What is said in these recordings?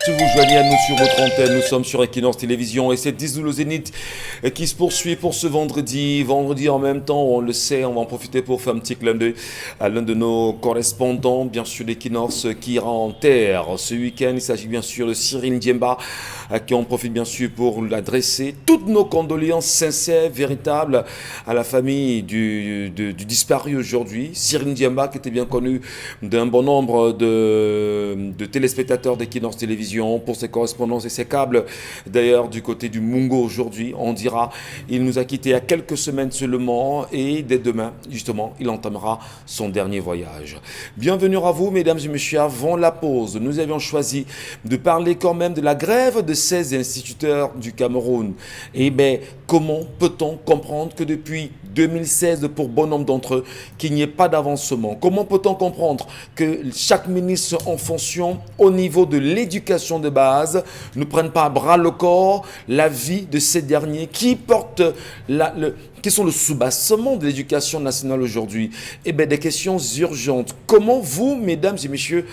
Si vous joignez à nous sur votre antenne, nous sommes sur Equinox Télévision et c'est 10 le Zénith qui se poursuit pour ce vendredi. Vendredi en même temps, on le sait, on va en profiter pour faire un petit clin d'œil à l'un de nos correspondants, bien sûr d'Equinox, qui ira en terre ce week-end. Il s'agit bien sûr de Cyril Ndiemba, à qui on profite bien sûr pour l'adresser toutes nos condoléances sincères, véritables à la famille du disparu aujourd'hui. Cyril Ndiemba, qui était bien connu d'un bon nombre de téléspectateurs d'Equinox Télévision, pour ses correspondances et ses câbles. D'ailleurs, du côté du Mungo aujourd'hui, on dira, il nous a quittés il y a quelques semaines seulement et dès demain, justement, il entamera son dernier voyage. Bienvenue à vous, mesdames et messieurs. Avant la pause, nous avions choisi de parler quand même de la grève de 16 instituteurs du Cameroun. Et bien, comment peut-on comprendre que depuis 2016, pour bon nombre d'entre eux, qu'il n'y ait pas d'avancement? Comment peut-on comprendre que chaque ministre en fonction au niveau de l'éducation de base ne prenne pas à bras le corps la vie de ces derniers qui portent qui sont le soubassement de l'éducation nationale aujourd'hui? Eh bien, des questions urgentes. Comment vous, mesdames et messieurs,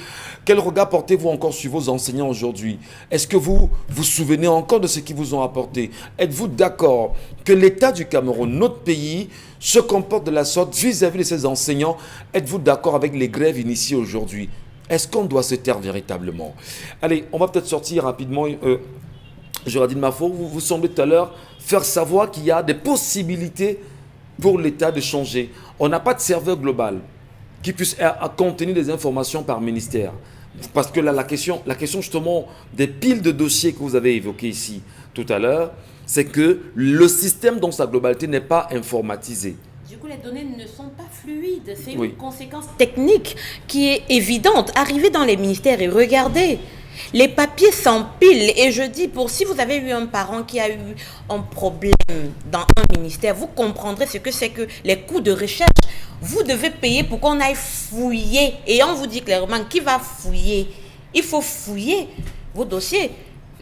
quel regard portez-vous encore sur vos enseignants aujourd'hui? Est-ce que vous vous souvenez encore de ce qu'ils vous ont apporté? Êtes-vous d'accord que l'État du Cameroun, notre pays, se comporte de la sorte vis-à-vis de ses enseignants? Êtes-vous d'accord avec les grèves initiées aujourd'hui? Est-ce qu'on doit se taire véritablement? Allez, on va peut-être sortir rapidement. Géraldine Mafo, vous semblez tout à l'heure faire savoir qu'il y a des possibilités pour l'État de changer. On n'a pas de serveur global qui puisse contenir des informations par ministère. Parce que là, la question justement des piles de dossiers que vous avez évoquées ici tout à l'heure, c'est que le système dans sa globalité n'est pas informatisé. Du coup, les données ne sont pas fluides. C'est une conséquence technique qui est évidente. Arrivez dans les ministères et regardez. Les papiers s'empilent. Et je dis, si vous avez eu un parent qui a eu un problème dans un ministère, vous comprendrez ce que c'est que les coûts de recherche. Vous devez payer pour qu'on aille fouiller. Et on vous dit clairement, qui va fouiller? Il faut fouiller vos dossiers.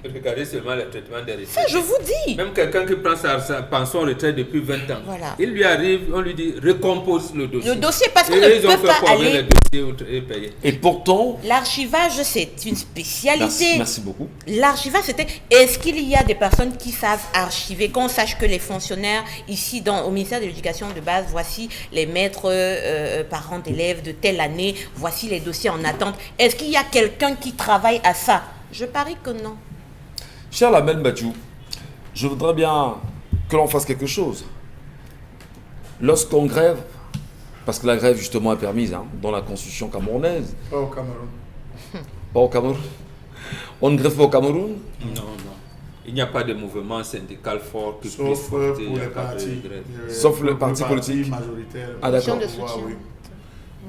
Regardez seulement le traitement des retraités. Ça, je vous dis. Même quelqu'un qui prend sa pension retraite depuis 20 ans, voilà. Il lui arrive, on lui dit recompose le dossier. Le dossier, parce qu'on ne peut pas aller. Les dossiers et payer. Et pourtant, l'archivage, c'est une spécialité. Merci beaucoup. L'archivage, c'était, est-ce qu'il y a des personnes qui savent archiver? Qu'on sache que les fonctionnaires ici au ministère de l'Éducation de base, voici les maîtres parents d'élèves de telle année, voici les dossiers en attente. Est-ce qu'il y a quelqu'un qui travaille à ça? Je parie que non. Cher Lamel Badjou, je voudrais bien que l'on fasse quelque chose. Lorsqu'on grève, parce que la grève justement est permise dans la constitution camerounaise. Pas au Cameroun. Pas au Cameroun. On ne grève pas au Cameroun? Non. Il n'y a pas de mouvement syndical fort qui sauf puisse porter pour les partis. Sauf le parti politique majoritaire. Ah d'accord. Oui.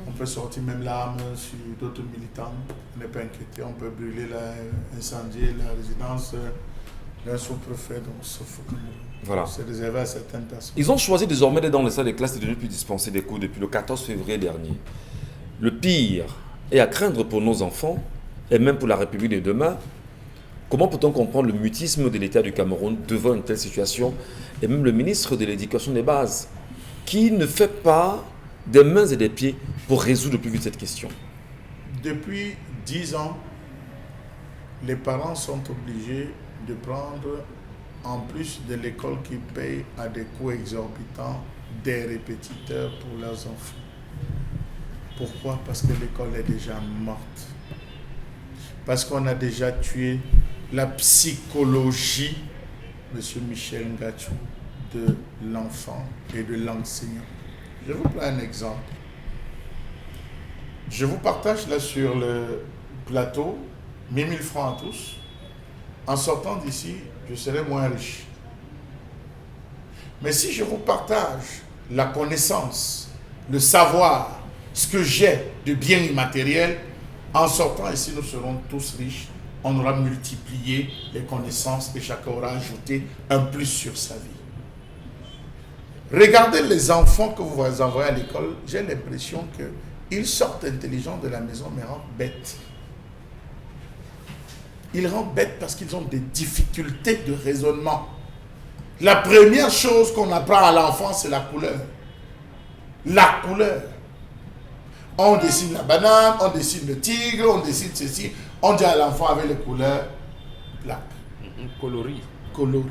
On peut sortir même l'arme sur d'autres militants. On n'est pas inquiété. On peut brûler, incendier la résidence d'un sous-préfet. Donc, sauf que voilà. C'est réservé à certaines personnes. Ils ont choisi désormais d'être dans les salles de classe et de ne plus dispenser des cours depuis le 14 février dernier. Le pire est à craindre pour nos enfants et même pour la République de demain. Comment peut-on comprendre le mutisme de l'État du Cameroun devant une telle situation? Et même le ministre de l'Éducation des bases qui ne fait pas des mains et des pieds pour résoudre le plus vite cette question. Depuis 10 ans, les parents sont obligés de prendre, en plus de l'école qui paye à des coûts exorbitants, des répétiteurs pour leurs enfants. Pourquoi? Parce que l'école est déjà morte. Parce qu'on a déjà tué la psychologie, M. Michel Ngachou, de l'enfant et de l'enseignant. Je vous prends un exemple. Je vous partage là sur le plateau 1000 francs à tous. En sortant d'ici, je serai moins riche. Mais si je vous partage la connaissance, le savoir, ce que j'ai de biens immatériels, en sortant ici, nous serons tous riches. On aura multiplié les connaissances et chacun aura ajouté un plus sur sa vie. Regardez les enfants que vous envoyez à l'école, j'ai l'impression qu'ils sortent intelligents de la maison mais rentrent bêtes. Ils rentrent bêtes parce qu'ils ont des difficultés de raisonnement. La première chose qu'on apprend à l'enfant, c'est la couleur. La couleur. On dessine la banane, on dessine le tigre, on dessine ceci. On dit à l'enfant avec les couleurs black. Coloris. Coloré.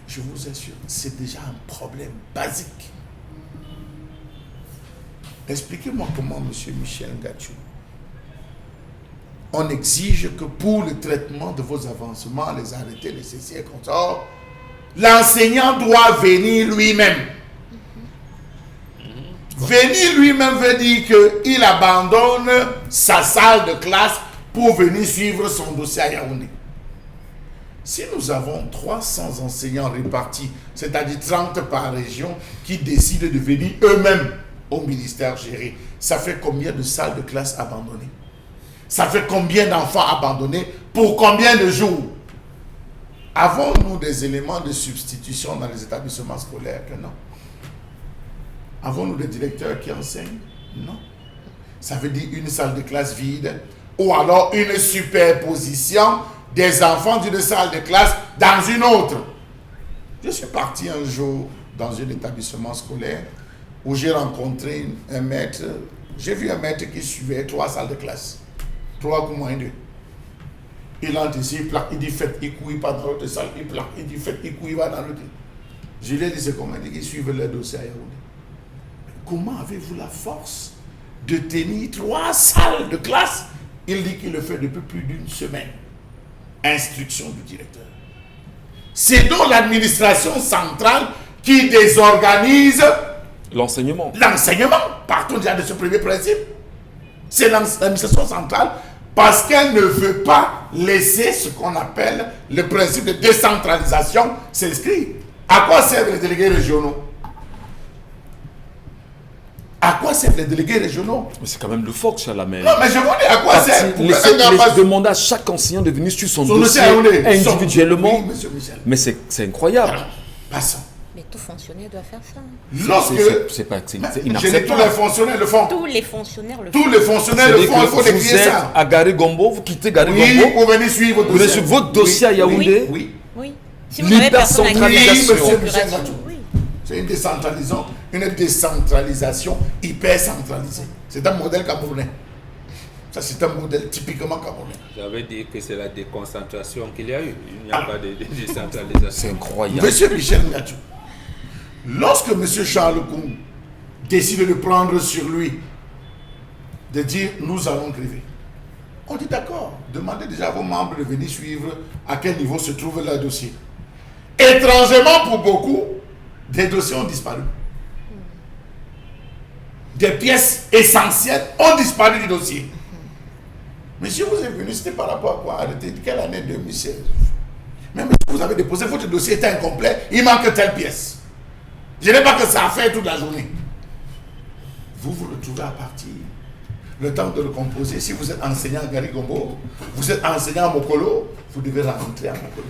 Je vous assure, c'est déjà un problème basique. Expliquez-moi comment, monsieur Michel Ngachou, on exige que pour le traitement de vos avancements, les arrêtés, les ceci et consorts, l'enseignant doit venir lui-même. Venir lui-même veut dire qu'il abandonne sa salle de classe pour venir suivre son dossier à Yaoundé. Si nous avons 300 enseignants répartis, c'est-à-dire 30 par région, qui décident de venir eux-mêmes au ministère gérer, ça fait combien de salles de classe abandonnées? Ça fait combien d'enfants abandonnés pour combien de jours? Avons-nous des éléments de substitution dans les établissements scolaires? Que non. Avons-nous des directeurs qui enseignent? Non. Ça veut dire une salle de classe vide ou alors une superposition des enfants d'une salle de classe dans une autre. Je suis parti un jour dans un établissement scolaire où j'ai rencontré un maître. J'ai vu un maître qui suivait 3 salles de classe. 3 ou moins 2. Il entre ici, il plaque, il dit faites, il couille pas dans l'autre salle, il plaque, il dit faites, il couille pas dans l'autre. Je lui ai dit c'est comment il dit qu'ils suivent leur dossier à Yaoundé. Comment avez-vous la force de tenir 3 salles de classe? Il dit qu'il le fait depuis plus d'une semaine. Instruction du directeur. C'est donc l'administration centrale qui désorganise l'enseignement. L'enseignement. Partons déjà de ce premier principe. C'est l'administration centrale parce qu'elle ne veut pas laisser ce qu'on appelle le principe de décentralisation s'inscrire. À quoi servent les délégués régionaux? À quoi servent les délégués régionaux? Mais c'est quand même le Fox, Chalamel. Non, mais je vous dis à quoi servent. Demander à chaque enseignant de venir sur son dossier individuellement. Oui, monsieur Michel. Mais c'est incroyable. Alors, passons. Mais tout fonctionnaire doit faire ça. Lorsque... C'est inacceptable. Tous les fonctionnaires le font. Tous les fonctionnaires le font. Tous les fonctionnaires le font. Il faut décrire ça. À Gary Gombo, vous quittez Gary Gombo. Oui, pour venir suivre votre dossier. Votre dossier à Yaoundé. Oui. Oui. Si vous n'avez personne à c'est une décentralisation hyper centralisée. C'est un modèle camerounais. Ça, c'est un modèle typiquement camerounais. J'avais dit que c'est la déconcentration qu'il y a eu. Il n'y a pas de décentralisation. C'est incroyable. Monsieur Michel Ngachou, lorsque monsieur Charles Koum décide de prendre sur lui, de dire nous allons gréver, on dit d'accord, demandez déjà à vos membres de venir suivre à quel niveau se trouve leur dossier. Étrangement pour beaucoup, des dossiers ont disparu. Des pièces essentielles ont disparu du dossier. Monsieur, vous êtes venu, c'était par rapport à quoi? Arrêtez, quelle année? 2016. Même si vous avez déposé, votre dossier est incomplet, il manque telle pièce. Je n'ai pas que ça à faire toute la journée. Vous vous retrouvez à partir. Le temps de le composer, si vous êtes enseignant à Gary Gombo, vous êtes enseignant à Mokolo, vous devez rentrer à Mokolo.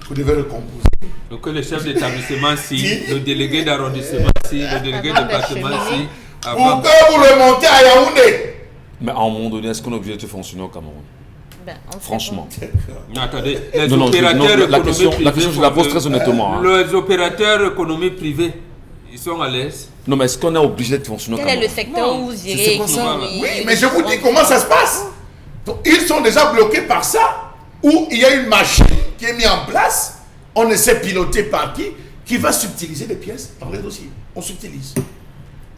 Vous devez le composer. Donc le chef d'établissement, si, le délégué d'arrondissement, si, le délégué de département, si. Pour que vous remontez à Yaoundé. Mais à un moment donné, est-ce qu'on est obligé de fonctionner au Cameroun? Franchement. Non, attendez, les opérateurs économiques la question, je la pose très honnêtement. Les opérateurs économiques privés, ils sont à l'aise. Non, mais est-ce qu'on est obligé de fonctionner au Cameroun? Quel est le secteur où vous irez? Oui, mais je vous dis comment ça se passe. Donc, ils sont déjà bloqués par ça, où il y a une machine qui est mise en place, on ne sait piloter par qui va subtiliser les pièces dans les dossiers. On subtilise.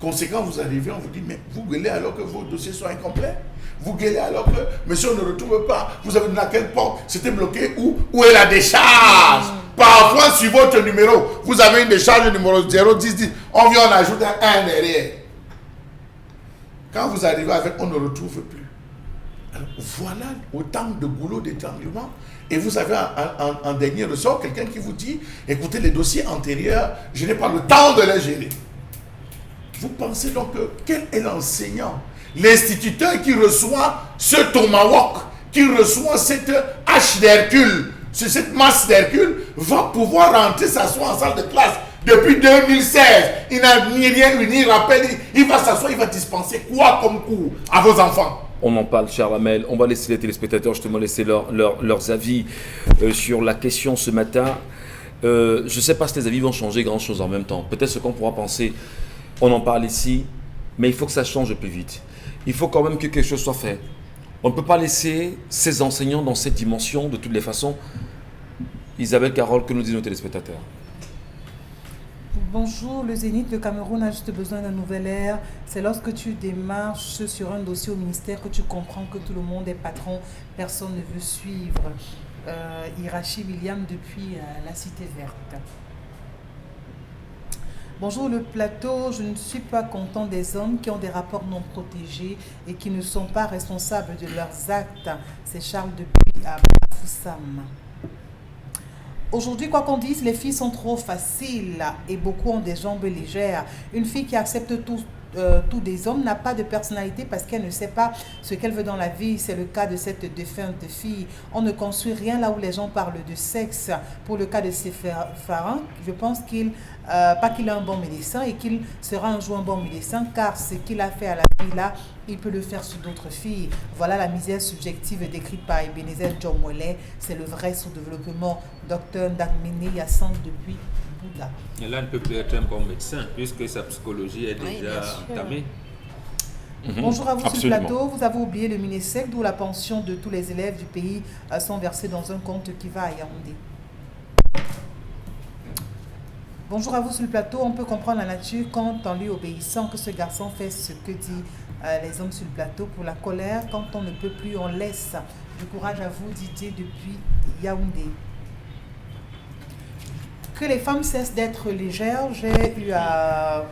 Conséquent, vous arrivez, on vous dit, mais vous gueulez alors que vos dossiers sont incomplets. Vous gueulez alors que monsieur on ne retrouve pas. Vous avez dans quelle porte? C'était bloqué où? Où est la décharge? Parfois, sur votre numéro, vous avez une décharge numéro 01010. On vient, on ajoute un 1 derrière. Quand vous arrivez avec, on ne retrouve plus. Alors, voilà autant de boulot d'étranglement. Et vous avez en dernier ressort quelqu'un qui vous dit, écoutez, les dossiers antérieurs, je n'ai pas le temps de les gérer. Vous pensez donc que quel est l'enseignant, l'instituteur qui reçoit ce tomahawk, qui reçoit cette hache d'Hercule, cette masse d'Hercule, va pouvoir rentrer s'asseoir en salle de classe depuis 2016. Il n'a ni rien eu, ni rappel. Il va s'asseoir, il va dispenser quoi comme cours à vos enfants? On en parle, cher Lamel. On va laisser les téléspectateurs justement laisser leurs avis sur la question ce matin. Je ne sais pas si les avis vont changer grand-chose en même temps. Peut-être ce qu'on pourra penser, on en parle ici, mais il faut que ça change plus vite. Il faut quand même que quelque chose soit fait. On ne peut pas laisser ces enseignants dans cette dimension de toutes les façons. Isabelle Carole, que nous disent nos téléspectateurs? Bonjour, le Zénith, le Cameroun a juste besoin d'un nouvel air. C'est lorsque tu démarches sur un dossier au ministère que tu comprends que tout le monde est patron, personne ne veut suivre. Irachi William depuis la Cité Verte. Bonjour le plateau, je ne suis pas content des hommes qui ont des rapports non protégés et qui ne sont pas responsables de leurs actes. C'est Charles depuis à Bafoussam. Aujourd'hui, quoi qu'on dise, les filles sont trop faciles et beaucoup ont des jambes légères. Une fille qui accepte tous des hommes n'a pas de personnalité parce qu'elle ne sait pas ce qu'elle veut dans la vie. C'est le cas de cette défunte fille. On ne construit rien là où les gens parlent de sexe. Pour le cas de Séphara, je pense pas qu'il est un bon médecin et qu'il sera un jour un bon médecin, car ce qu'il a fait à la fille là, il peut le faire sur d'autres filles. Voilà la misère subjective décrite par Ebenezer John Mollet. C'est le vrai sous-développement. Docteur Dagmine Yassan depuis Bouddha. Et là, il ne peut plus être un bon médecin puisque sa psychologie est déjà entamée. Bonjour à vous Absolument. sur le plateau. Vous avez oublié le MINESEC, d'où la pension de tous les élèves du pays sont versés dans un compte qui va à Yaoundé. Bonjour à vous sur le plateau. On peut comprendre la nature quand en lui obéissant que ce garçon fait ce que disent les hommes sur le plateau. Pour la colère, quand on ne peut plus, on laisse. Du courage à vous, Didier, depuis Yaoundé. Que les femmes cessent d'être légères. J'ai eu à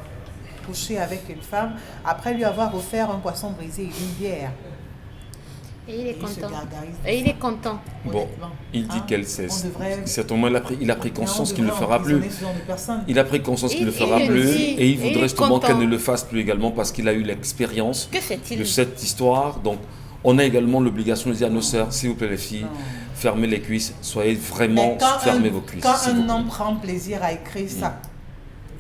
coucher avec une femme après lui avoir offert un poisson brisé et une bière. Et il est Il se content. gargarise. Et il est content. Bon, il dit qu'elle On cesse. devrait- Certainement, il a pris conscience on qu'il ne le devrait fera plus. emprisonner ce genre de personnes. Il a pris conscience qu'il ne le Il fera le plus dit. et il Il voudrait est justement content. qu'elle ne le fasse plus également parce qu'il a eu l'expérience Que fait-il? de cette histoire. Donc, on a également l'obligation de dire à nos sœurs, s'il vous plaît les filles, Non. fermez les cuisses, soyez vraiment, Mais fermez vos cuisses. quand s'il vous un plaît. homme prend plaisir à écrire ça,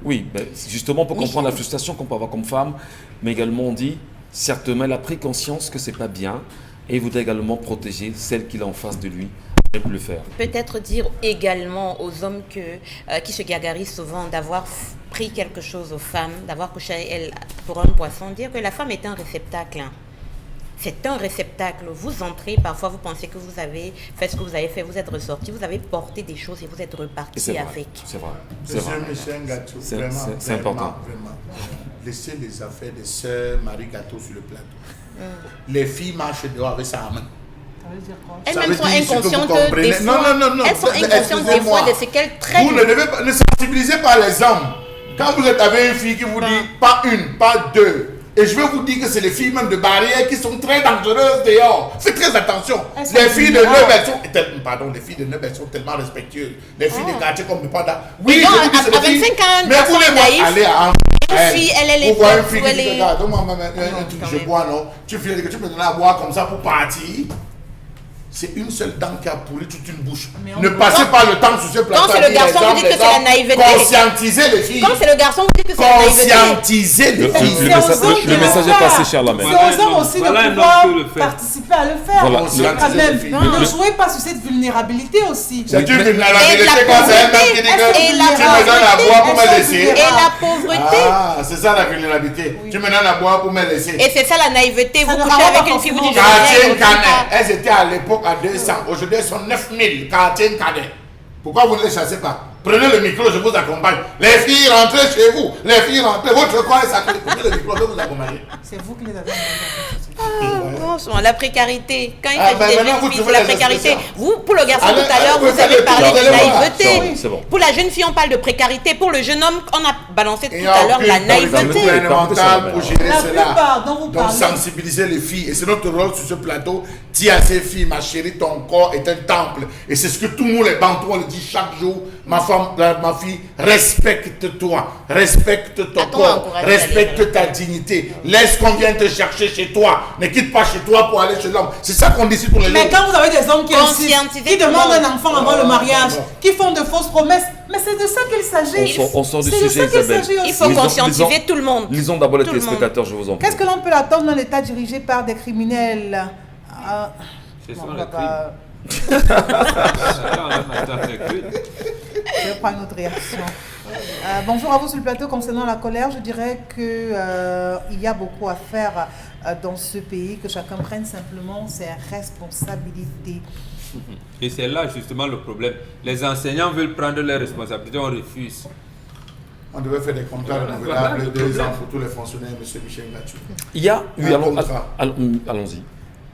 Oui, ben, justement pour comprendre la frustration qu'on peut avoir comme femme, mais également on dit, certainement elle a pris conscience que c'est pas bien et il voudrait également protéger celle qu'il a en face de lui. Il peut le faire. Peut-être dire également aux hommes qui se gargarisent souvent d'avoir pris quelque chose aux femmes, d'avoir couché avec elle pour un poisson, dire que la femme est un réceptacle. Hein. C'est un réceptacle. Vous entrez, parfois vous pensez que vous avez fait ce que vous avez fait, vous êtes ressorti, vous avez porté des choses et vous êtes Et reparti c'est vrai. avec. C'est vrai. C'est Monsieur vrai. Michel Gâteau, C'est- vraiment, c'est vraiment, important. vraiment. Laissez les affaires de sœur Marie Gâteau sur le plateau. Les filles marchent dehors avec sa main. ça veut dire quoi? Elles Ça même veut sont dire ce que vous inconscientes comprenez. des fois. Non. Elles sont inconscientes des fois de ce qu'elles traitent. Vous ne devez pas, ne sensibilisez pas les hommes. Quand vous êtes avec une fille qui vous dit pas une, pas deux, et je veux vous dire que c'est les filles même de barrière qui sont très dangereuses dehors. Faites très attention. Elles sont Les filles de vulnérables. Neuf, elles sont, pardon, les filles de Neuf, elles sont tellement respectueuses. Les filles de quartier comme le panda. Oui, Mais non, je vous dis, c'est à les filles. 25 ans, un Mais garçon vous les naïf, voyez aller à une fille, elle est vous voyez une faite fille où qui elle dit, est- regarde, donne-moi un non, truc, quand je même. bois, non. Tu finis que tu me donnes à boire comme ça pour partir. C'est une seule dent qui a pourri toute une bouche. Mais on Ne veut passez pas. pas le temps sur ce plateau. Quand c'est à le dire garçon, les vous hommes, dites que les c'est la hommes. naïveté. Conscientisez les filles. Comme c'est le garçon, vous dites que c'est la naïveté. Conscientisez les Le- filles. C'est aux hommes de le message le est faire. passé, cher Lamel. C'est aux hommes aussi Voilà un de homme pouvoir qui le fait. participer à le faire. Voilà. Quand même. Les filles. Ne jouez pas sur cette vulnérabilité aussi. C'est une Et vulnérabilité la quand c'est un homme qui dit pauvreté, que et tu la me donnes à boire pour me pauvreté, laisser. Et la pauvreté. Ah, c'est ça la vulnérabilité. Tu me donnes à boire pour me laisser. Et c'est ça la naïveté. Ça Vous ne couchez rend pas avec une fille, vous dites forcément. je Quartier viens, Canet, elles étaient à l'époque à 200. Aujourd'hui, elles sont 9000. Quartier Canet. Pourquoi vous ne les chassez pas? Prenez le micro, je vous accompagne. Les filles, rentrez chez vous. Les filles, rentrez. Votre corps est sacré. Prenez le micro, je vais vous accompagner. C'est vous qui les avez envoyés. Franchement, la précarité. Quand il Ah, ben s'agit des maintenant, vous jeunes filles, trouvez c'est la les précarité. expressions. Vous, pour le garçon Allez, tout à l'heure, allez, vous avez allez, parlé allez, de allez, naïveté. allez, c'est bon. Pour la jeune fille, on parle de précarité. Pour le jeune homme, on a balancé tout Il n'y à a l'heure la aucune politique naïveté. gouvernementale pour gérer La cela. plupart dont vous Donc parlez. sensibiliser les filles. Et c'est notre rôle sur ce plateau. Dis à ces filles, ma chérie, ton corps est un temple. Et c'est ce que tout le monde, les bantous, on le dit chaque jour. Ma femme, ma fille, respecte-toi. Respecte ton A-t-on corps. encouragé à aller Respecte ta dignité. Laisse qu'on vienne te chercher chez toi. Ne quitte pas chez toi pour aller chez l'homme. C'est ça qu'on décide pour les Mais gens. quand vous avez des hommes qui insistent, Conscientiser qui tout le demandent monde. un enfant avant le mariage, qui font de fausses promesses, mais c'est de ça qu'il s'agit. On sort du C'est de sujet, ça qu'il Isabelle. s'agit Il aussi. faut Lisons- conscientiser lisons- tout le monde. Lisons d'abord les Tout le monde. téléspectateurs, je vous en prie. Qu'est-ce que l'on peut attendre d'un État dirigé par des criminels? Ce Bon, sont on les va pas- Je vais prendre une autre réaction. Bonjour à vous sur le plateau. Concernant la colère, je dirais qu'il y a beaucoup à faire dans ce pays, que chacun prenne simplement ses responsabilités. Et c'est là justement le problème. Les enseignants veulent prendre leurs responsabilités, on refuse. On devait faire des contrats renouvelables de 2 ans pour tous les fonctionnaires, M. Michel Gatchou. Il y a... Oui, allons-y.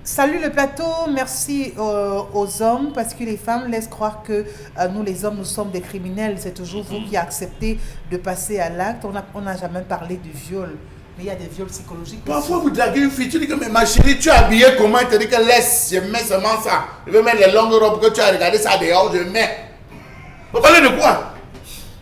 Salut le plateau, merci aux hommes, parce que les femmes laissent croire que nous les hommes, nous sommes des criminels. C'est toujours vous qui acceptez de passer à l'acte. On n'a jamais parlé de viol, mais il y a des viols psychologiques. Parfois vous draguez une fille, tu dis que mais ma chérie, tu es habillée comment? Elle te dit que laisse, je mets seulement ça. Je vais mettre les longues robes que tu as regardé ça dehors, je mets. Vous parlez de quoi?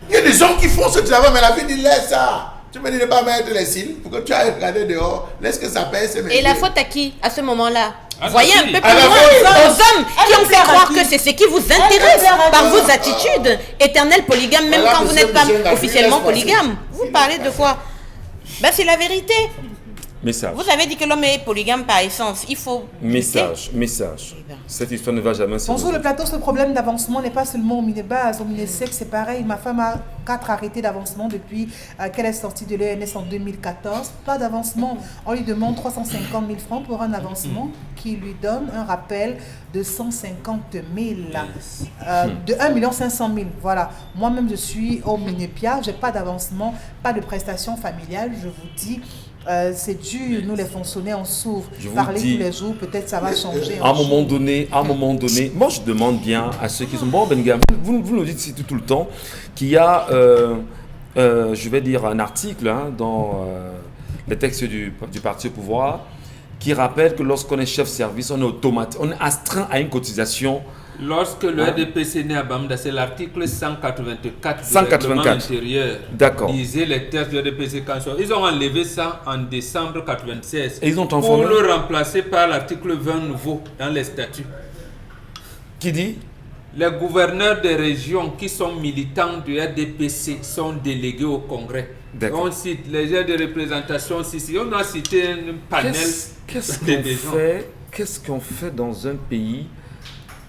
Il y a des hommes qui font ce travail, mais la fille dit laisse ça. Tu me dis de ne pas mettre les cils pour que tu ailles regarder dehors. Laisse que ça pèse. Et la faute à qui à ce moment-là? Ah, Voyez un peu plus à la loin faute. aux hommes qui ont fait croire que c'est ce qui vous intéresse par vos attitudes. Éternel polygame, même Voilà, quand vous monsieur n'êtes pas Michel Gabriel, officiellement laisse passer. polygame. Vous parlez de quoi? Ben, c'est la vérité. Message. Vous avez dit que l'homme est polygame par essence. Il faut... Message. Eh ben. Cette histoire ne va jamais se Bonjour le résoudre. plateau, ce problème d'avancement n'est pas seulement au Minebase, au Minesec, c'est pareil. Ma femme a 4 arrêtés d'avancement depuis qu'elle est sortie de l'ENS en 2014. Pas d'avancement. On lui demande 350 000 francs pour un avancement qui lui donne un rappel de 150 000. De 1 500 000. Voilà. Moi-même, je suis au Minepia, je n'ai pas d'avancement, pas de prestations familiales. Je vous dis, c'est dur, nous les fonctionnaires, on souffre. Je vous Parler dis, tous les jours, peut-être ça va changer. À un moment donné, moi je demande bien à ceux qui sont bon, Bengam, vous nous dites tout le temps qu'il y a, je vais dire un article dans les textes du parti au pouvoir qui rappelle que lorsqu'on est chef service, on est astreint à une cotisation. Lorsque le RDPC naît à Bamda, c'est l'article 184 du 184. règlement intérieur. D'accord. Disait les textes du RDPC quand ils ont enlevé ça en décembre 1996 Et ils ont pour transformé. le remplacer par l'article 20 nouveau dans les statuts. Qui dit? Les gouverneurs des régions qui sont militants du RDPC sont délégués au Congrès. D'accord. On cite les gens de représentation, on a cité un panel Qu'est-ce qu'on fait dans un pays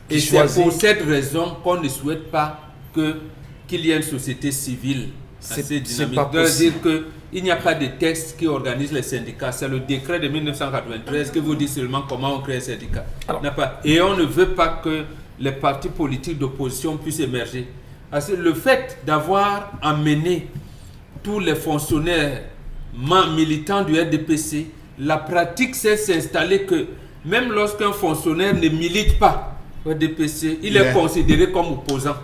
et qui c'est choisit? pour cette raison qu'on ne souhaite pas qu'il y ait une société civile assez C'est dynamique. pas De possible. dire qu'il n'y a pas de texte qui organise les syndicats. C'est le décret de 1993 qui vous dit seulement comment on crée un syndicat. Alors. N'a pas. Et on ne veut pas que les partis politiques d'opposition puissent émerger. Parce que le fait d'avoir amené tous les fonctionnaires militants du RDPC, la pratique s'est installée que même lorsqu'un fonctionnaire ne milite pas au RDPC, il est considéré comme opposant.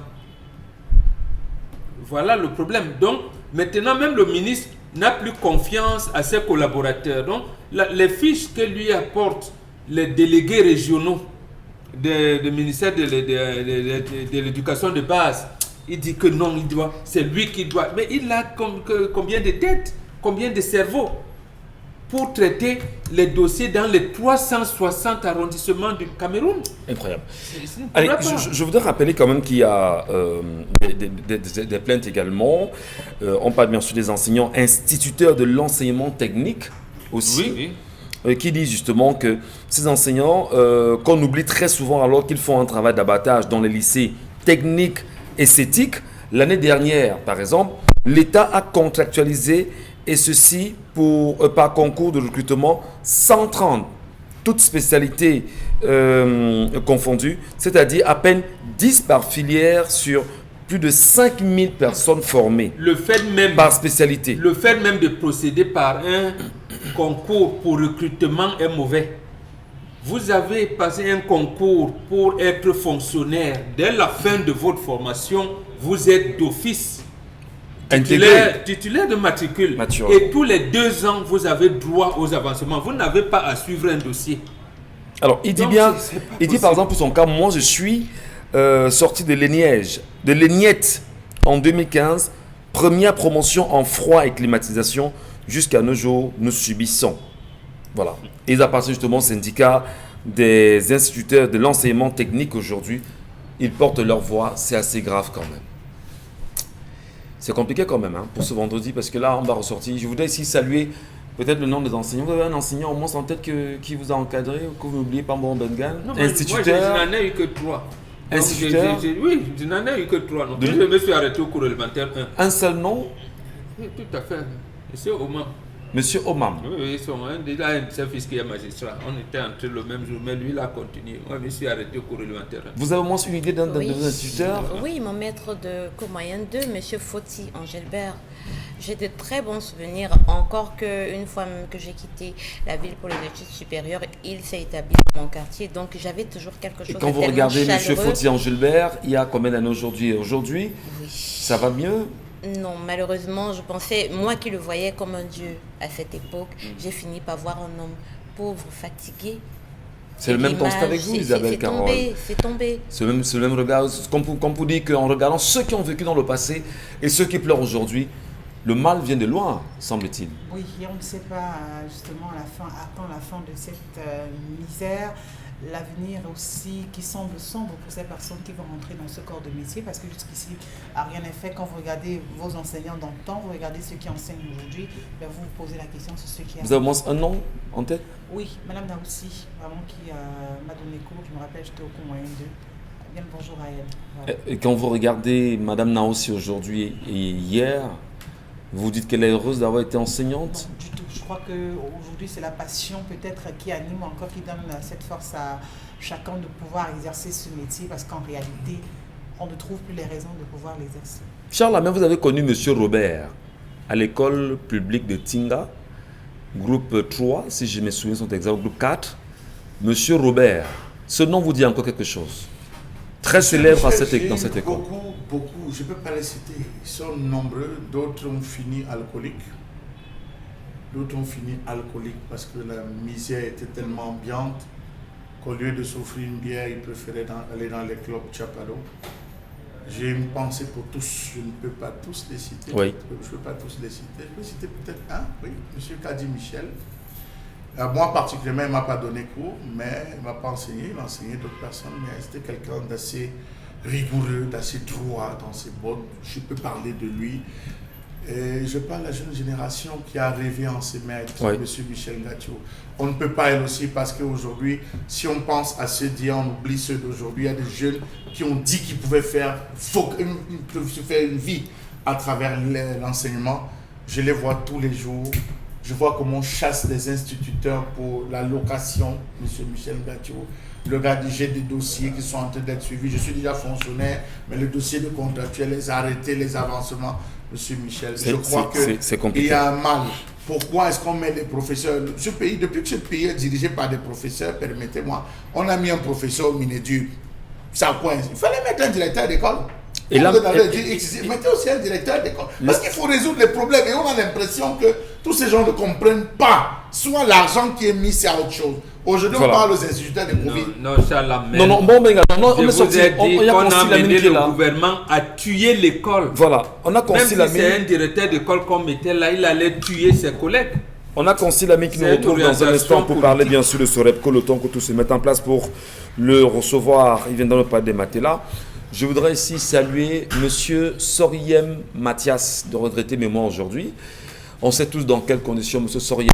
Voilà le problème. Donc, maintenant, même le ministre n'a plus confiance à ses collaborateurs. Donc, les fiches que lui apportent les délégués régionaux du ministère de l'éducation de base, il dit que non, c'est lui qui doit. Mais il a combien de têtes, combien de cerveaux pour traiter les dossiers dans les 360 arrondissements du Cameroun? Incroyable. Allez, je voudrais rappeler quand même qu'il y a des plaintes également. On parle bien sûr des enseignants instituteurs de l'enseignement technique aussi. Oui. Qui disent justement que ces enseignants, qu'on oublie très souvent alors qu'ils font un travail d'abattage dans les lycées techniques et esthétiques. L'année dernière, par exemple, l'État a contractualisé, et ceci par concours de recrutement, 130, toutes spécialités confondues, c'est-à-dire à peine 10 par filière sur plus de 5000 personnes formées par spécialité. Le fait même de procéder par un concours pour recrutement est mauvais. Vous avez passé un concours pour être fonctionnaire. Dès la fin de votre formation, vous êtes d'office titulaire de matricule. Et tous les 2 ans, vous avez droit aux avancements. Vous n'avez pas à suivre un dossier. Alors, il dit par exemple pour son cas, moi je suis sorti de l'ENIET en 2015, première promotion en froid et climatisation. Jusqu'à nos jours, nous subissons. Voilà. Ils appartiennent justement au syndicat des instituteurs de l'enseignement technique aujourd'hui. Ils portent leur voix, c'est assez grave quand même. C'est compliqué quand même pour ce vendredi parce que là, on va ressortir. Je voudrais ici saluer Peut-être le nom des enseignants. Vous avez un enseignant au moins en tête qui vous a encadré, ou que vous n'oubliez pas, bon Bengal? Instituteur? Moi, je n'en ai eu que 3. Instituteur? Oui, je n'en ai eu que 3. Donc, je me suis arrêté au cours élémentaire 1. Un seul nom? Oui, tout à fait. Monsieur Omam. Monsieur Omam. Oui, il a un de ses fils qui est magistrat. On était entrés le même jour, mais lui, il a continué. Moi, je me suis arrêté au cours élémentaire 1. Vous avez au moins une idée d'un de vos instituteurs? Oui, mon maître de cours moyenne 2, monsieur Foti Angélbert. J'ai de très bons souvenirs, encore qu'une fois même que j'ai quitté la ville pour les études supérieures, il s'est établi dans mon quartier, donc j'avais toujours quelque chose de tellement chaleureux. Et quand vous regardez M. Foti Angélbert, il y a combien d'années aujourd'hui? Aujourd'hui, oui. Ça va mieux? Non, malheureusement, je pensais, moi qui le voyais comme un dieu à cette époque, j'ai fini par voir un homme pauvre, fatigué. C'est le même constat avec vous, Isabelle Carole. C'est tombé. C'est le même regard, comme vous dites qu'en regardant ceux qui ont vécu dans le passé et ceux qui pleurent aujourd'hui, le mal vient de loin, semble-t-il. Oui, et on ne sait pas justement attends la fin de cette misère, l'avenir aussi qui semble sombre pour ces personnes qui vont rentrer dans ce corps de métier, parce que jusqu'ici, rien n'est fait. Quand vous regardez vos enseignants d'antan, vous regardez ceux qui enseignent aujourd'hui, ben vous vous posez la question sur ceux qui... Vous avez au moins un nom en tête? Oui, Madame Naoussi, vraiment qui m'a donné cours, je me rappelle, j'étais au cours moyen 2. Bien le bonjour à elle. Voilà. Et quand vous regardez Madame Naoussi aujourd'hui et hier, vous dites qu'elle est heureuse d'avoir été enseignante? Non, du tout. Je crois qu'aujourd'hui, c'est la passion peut-être qui anime encore, qui donne cette force à chacun de pouvoir exercer ce métier, parce qu'en réalité, on ne trouve plus les raisons de pouvoir l'exercer. Charles Lamé, vous avez connu M. Robert à l'école publique de Tinga, groupe 3, si je me souviens son exemple, groupe 4. M. Robert, ce nom vous dit encore quelque chose? Très célèbre dans cette école. Beaucoup, je ne peux pas les citer. Ils sont nombreux. D'autres ont fini alcooliques. Parce que la misère était tellement ambiante qu'au lieu de s'offrir une bière, ils préféraient aller dans les clubs Chapado. J'ai une pensée pour tous. Je ne peux pas tous les citer. Oui. Je ne peux pas tous les citer. Je peux citer peut-être un, oui, M. Kadi Michel. Moi particulièrement, il ne m'a pas donné cours, mais il ne m'a pas enseigné, il a enseigné d'autres personnes, mais c'était quelqu'un d'assez rigoureux, d'assez droit dans ses bottes. Je peux parler de lui. Et je parle de la jeune génération qui a rêvé en ses maîtres, oui. M. Michel Gatio. On ne peut pas, elle aussi, parce qu'aujourd'hui, si on pense à ceux d'hier, on oublie ceux d'aujourd'hui. Il y a des jeunes qui ont dit qu'ils pouvaient se faire une vie à travers l'enseignement. Je les vois tous les jours. Je vois comment on chasse des instituteurs pour la location, M. Michel Gatio. Le gars dit, j'ai des dossiers qui sont en train d'être suivis. Je suis déjà fonctionnaire, mais le dossier de contractuel, les arrêtés, les avancements, M. Michel, je crois qu'il y a un mal. Pourquoi est-ce qu'on met des professeurs? Ce pays, depuis que ce pays est dirigé par des professeurs, permettez-moi, on a mis un professeur au Minédu. Ça coince. Il fallait mettre un directeur d'école. Et là, mettez aussi un directeur d'école. Parce qu'il faut résoudre les problèmes. Et on a l'impression que tous ces gens ne comprennent pas. Soit l'argent qui est mis, c'est à autre chose. Aujourd'hui, on parle aux instituteurs de Covid. Non, Charles, on est sorti. On a amené le gouvernement à tuer l'école. Voilà, on a conçu Même si c'est un directeur d'école qu'on mettait là, il allait tuer ses collègues. On a Consil Lamy qui nous retrouve dans un instant pour parler bien sûr de ce REPCO, le temps que tout se mette en place pour le recevoir. Il vient dans le pas des Matéla. Je voudrais ici saluer M. Soriem Mathias, de regretter mémoire aujourd'hui. On sait tous dans quelles conditions M. Soriem,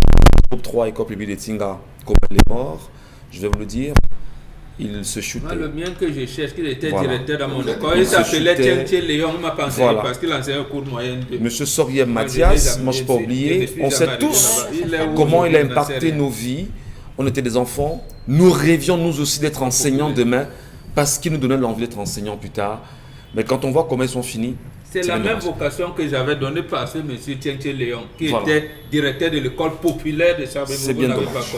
groupe 3, école publique de Tinga, comment il est mort. Je vais vous le dire. Il se chutait. Moi, le mien que je cherche, qu'il était directeur dans mon école, il s'appelait Tien Léon, il m'a pensé parce qu'il enseignait un cours moyen. M. Soriem Mathias, moi je ne peux pas oublier, on sait tous comment il a impacté nos vies. On était des enfants, nous rêvions nous aussi d'être enseignants demain, parce qu'ils nous donnaient l'envie d'être enseignants plus tard. Mais quand on voit comment ils sont finis, c'est la même vocation que j'avais donnée par ce monsieur Tien Léon, qui était directeur de l'école populaire de Chabemou. C'est bien dommage.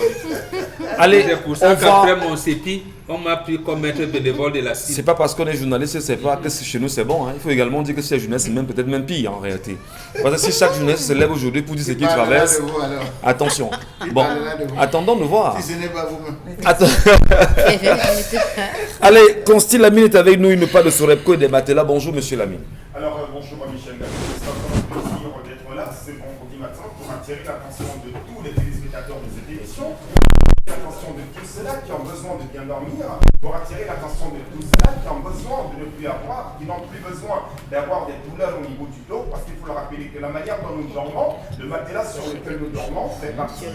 Allez, c'est pour ça qu'après mon CEPI, on m'a pris comme maître bénévole de la CIL. C'est pas parce qu'on est journaliste, c'est pas que chez nous c'est bon. Hein. Il faut également dire que c'est la jeunesse, c'est peut-être même pire en réalité. Parce que si chaque jeunesse se lève aujourd'hui pour dire ce qu'il traverse, attention. Bon, attendons de voir. Si ce n'est pas vous-même. Allez, Constille Lamine est avec nous, il nous parle de ce REPCO et des Matéla. Bonjour Monsieur Lamine. Alors bonjour Michel Gatio, c'est un plaisir d'être là ce vendredi matin pour attirer l'attention de tous les téléspectateurs de cette émission, l'attention de tous ceux-là qui ont besoin de bien dormir, pour attirer l'attention de tous ceux-là qui ont besoin de ne plus avoir, qui n'ont plus besoin d'avoir des douleurs au niveau du dos, parce qu'il faut le rappeler que la manière dont nous dormons, le matelas sur lequel nous dormons fait partie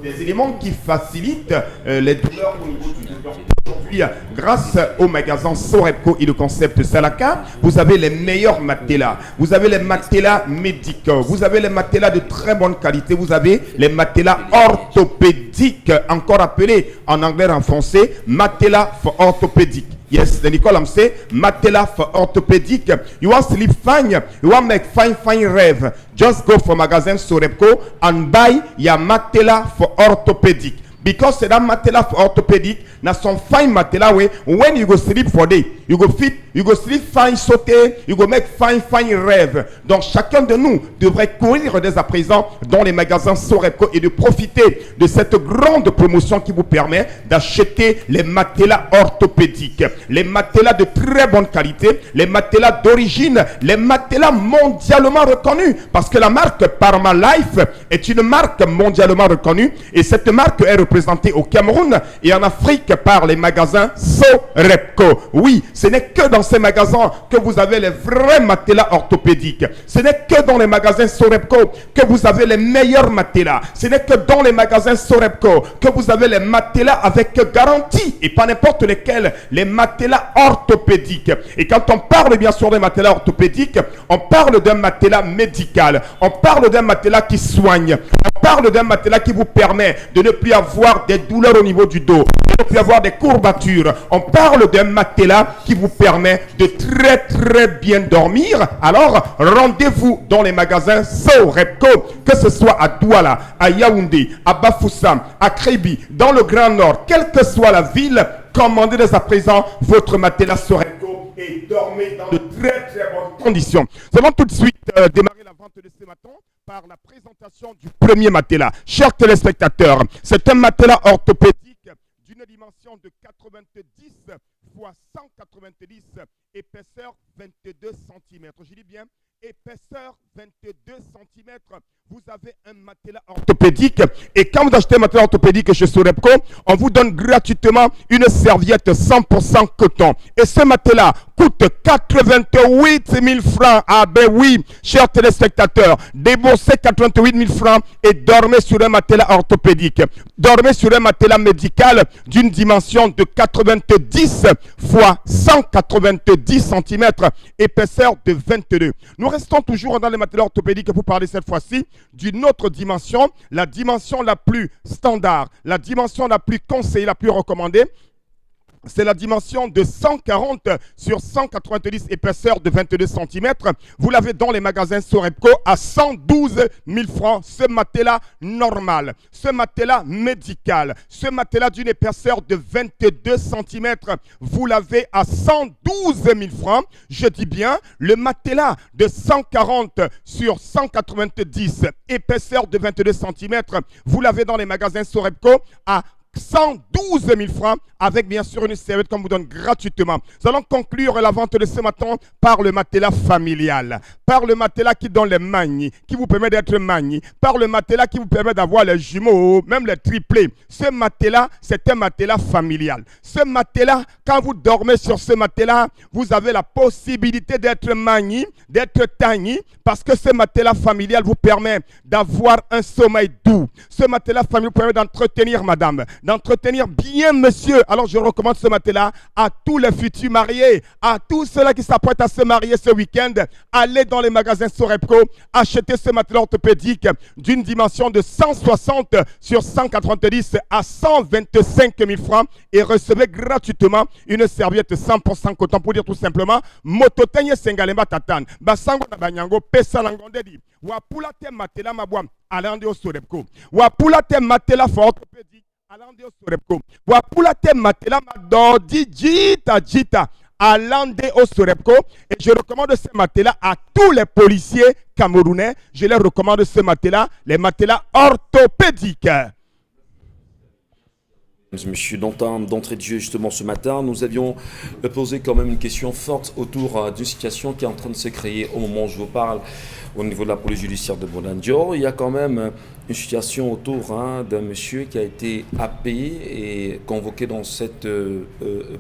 des éléments qui facilitent les douleurs au niveau du dos. Aujourd'hui, grâce au magasin Sorepco et le concept Salaka, vous avez les meilleurs matelas. Vous avez les matelas médicaux. Vous avez les matelas de très bonne qualité. Vous avez les matelas orthopédiques, encore appelés en anglais en français, matelas for orthopédique. Yes, the Nicole I'm say, matelas for orthopédique. You want sleep fine, you want make fine rêve. Just go for magasin Sorepco and buy your matelas for orthopédique. Because that matelas for orthopedic, na some fine matelas way. When you go sleep for day, you go sleep fine sauté, you go make fine rêve. Donc chacun de nous devrait courir dès à présent dans les magasins Sorepco et de profiter de cette grande promotion qui vous permet d'acheter les matelas orthopédiques, les matelas de très bonne qualité, les matelas d'origine, les matelas mondialement reconnus, parce que la marque Parmalife est une marque mondialement reconnue et cette marque est représentée au Cameroun et en Afrique par les magasins Sorepco. Oui, ce n'est que dans ces magasins que vous avez les vrais matelas orthopédiques. Ce n'est que dans les magasins Sorepco que vous avez les meilleurs matelas. Ce n'est que dans les magasins Sorepco que vous avez les matelas avec garantie et pas n'importe lesquels, les matelas orthopédiques. Et quand on parle bien sûr des matelas orthopédiques, on parle d'un matelas médical. On parle d'un matelas qui soigne. On parle d'un matelas qui vous permet de ne plus avoir des douleurs au niveau du dos, de ne plus avoir des courbatures. On parle d'un matelas qui vous permet de très bien dormir. Alors, rendez-vous dans les magasins Sorepco, que ce soit à Douala, à Yaoundé, à Bafoussam, à Kribi, dans le Grand Nord, quelle que soit la ville, commandez dès à présent votre matelas Sorepco et dormez dans de très bonnes conditions. Nous allons tout de suite démarrer la vente de ce matin par la présentation du premier matelas. Chers téléspectateurs, c'est un matelas orthopédique d'une dimension de 90 x 190, épaisseur 22 cm. Je dis bien épaisseur 22 cm. Vous avez un matelas orthopédique et quand vous achetez un matelas orthopédique chez Sorepco, on vous donne gratuitement une serviette 100% coton. Et ce matelas coûte 88 000 francs. Ah ben oui, chers téléspectateurs, déboursez 88 000 francs et dormez sur un matelas orthopédique. Dormez sur un matelas médical d'une dimension de 90 x 190 cm, épaisseur de 22. Nous restons toujours dans les matelas orthopédiques pour parler cette fois-ci d'une autre dimension, la dimension la plus standard, la dimension la plus conseillée, la plus recommandée. C'est la dimension de 140 sur 190, épaisseur de 22 cm. Vous l'avez dans les magasins Sorepco à 112 000 francs. Ce matelas normal, ce matelas médical, ce matelas d'une épaisseur de 22 cm, vous l'avez à 112 000 francs. Je dis bien, le matelas de 140 sur 190, épaisseur de 22 cm, vous l'avez dans les magasins Sorepco à 112 000 francs avec bien sûr une serviette qu'on vous donne gratuitement. Nous allons conclure la vente de ce matin par le matelas familial, par le matelas qui donne les magnies, qui vous permet d'être magni, par le matelas qui vous permet d'avoir les jumeaux, même les triplés. Ce matelas, c'est un matelas familial. Ce matelas, quand vous dormez sur ce matelas, vous avez la possibilité d'être magni, d'être tagni, parce que ce matelas familial vous permet d'avoir un sommeil doux. Ce matelas familial vous permet d'entretenir madame, d'entretenir bien monsieur. Alors je recommande ce matelas à tous les futurs mariés, à tous ceux-là qui s'apprêtent à se marier ce week-end. Allez dans les magasins Sorepco, achetez ce matelas orthopédique d'une dimension de 160 sur 190 à 125 000 francs et recevez gratuitement une serviette 100% coton pour dire tout simplement mototenye sengalemba tatan basango na banyango pesa langondedi wapula te matelas mabwam alande au Sorepco wapula te matelas for orthopédique alande au Sorepco wapula te matelas madodi jita alande au Sorepco. Et je recommande ce matelas à tous les policiers camerounais. Je leur recommande ce matelas, les matelas orthopédiques. Monsieur Dantin, d'entrée de jeu justement ce matin, nous avions posé quand même une question forte autour d'une situation qui est en train de se créer au moment où je vous parle au niveau de la police judiciaire de Bonandio. Il y a quand même une situation autour d'un monsieur qui a été happé et convoqué dans cette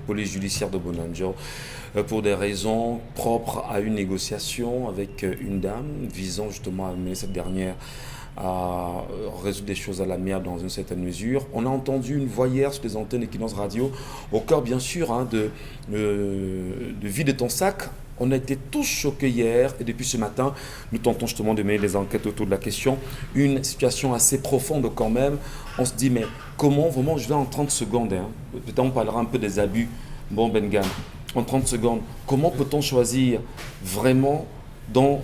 police judiciaire de Bonanjo pour des raisons propres à une négociation avec une dame visant justement à amener cette dernière à résoudre des choses à l'amiable dans une certaine mesure. On a entendu une voix hier sur les antennes Equinox Radio, au cœur bien sûr de Vie de ton sac. On a été tous choqués hier et depuis ce matin, nous tentons justement de mener des enquêtes autour de la question. Une situation assez profonde quand même. On se dit, mais comment, vraiment, je vais en 30 secondes, peut-être on parlera un peu des abus. Bon, Bengan, en 30 secondes, comment peut-on choisir vraiment dans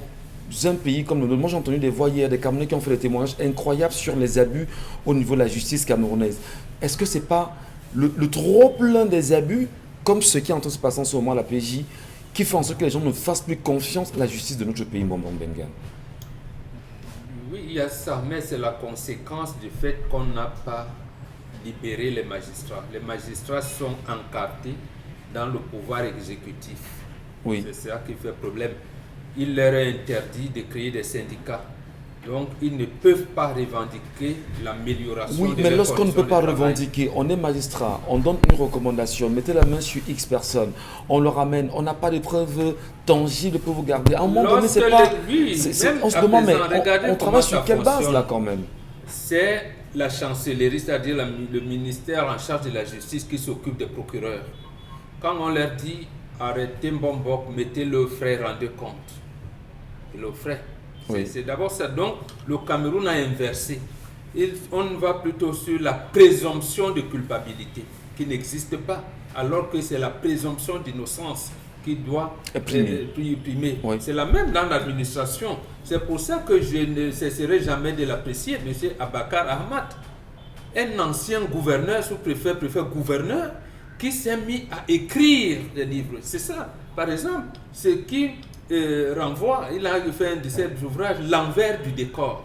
un pays comme le nôtre? Moi, j'ai entendu des voix hier, des Camerounais qui ont fait des témoignages incroyables sur les abus au niveau de la justice camerounaise. Est-ce que ce n'est pas le trop plein des abus, comme ce qui est en train de se passer en ce moment à la PJ, qui fait en sorte que les gens ne fassent plus confiance à la justice de notre pays, Bonbon Bengan? Oui, il y a ça, mais c'est la conséquence du fait qu'on n'a pas libéré les magistrats. Les magistrats sont encartés dans le pouvoir exécutif. Oui. C'est ça qui fait problème. Il leur est interdit de créer des syndicats. Donc, ils ne peuvent pas revendiquer l'amélioration oui, de mais leurs lorsqu'on ne peut pas conditions de travail. revendiquer, on est magistrat, on donne une recommandation, mettez la main sur X personnes, on le ramène, on n'a pas de preuves tangibles pour vous garder. À un moment donné, c'est pas... on se demande, mais on travaille sur quelle base là quand même? C'est la chancellerie, c'est-à-dire le ministère en charge de la justice qui s'occupe des procureurs. Quand on leur dit arrêtez Mbombok, mettez le frais, rendez compte. Et le frais. Oui. C'est d'abord ça. Donc, le Cameroun a inversé. On va plutôt sur la présomption de culpabilité, qui n'existe pas, alors que c'est la présomption d'innocence qui doit primer. Oui. C'est la même dans l'administration. C'est pour ça que je ne cesserai jamais de l'apprécier, M. Abakar Ahmad, un ancien gouverneur, sous-préfet, préfet-gouverneur, qui s'est mis à écrire des livres. C'est ça, par exemple, ce qui renvoie, il a fait un de ses ouvrages, L'envers du décor.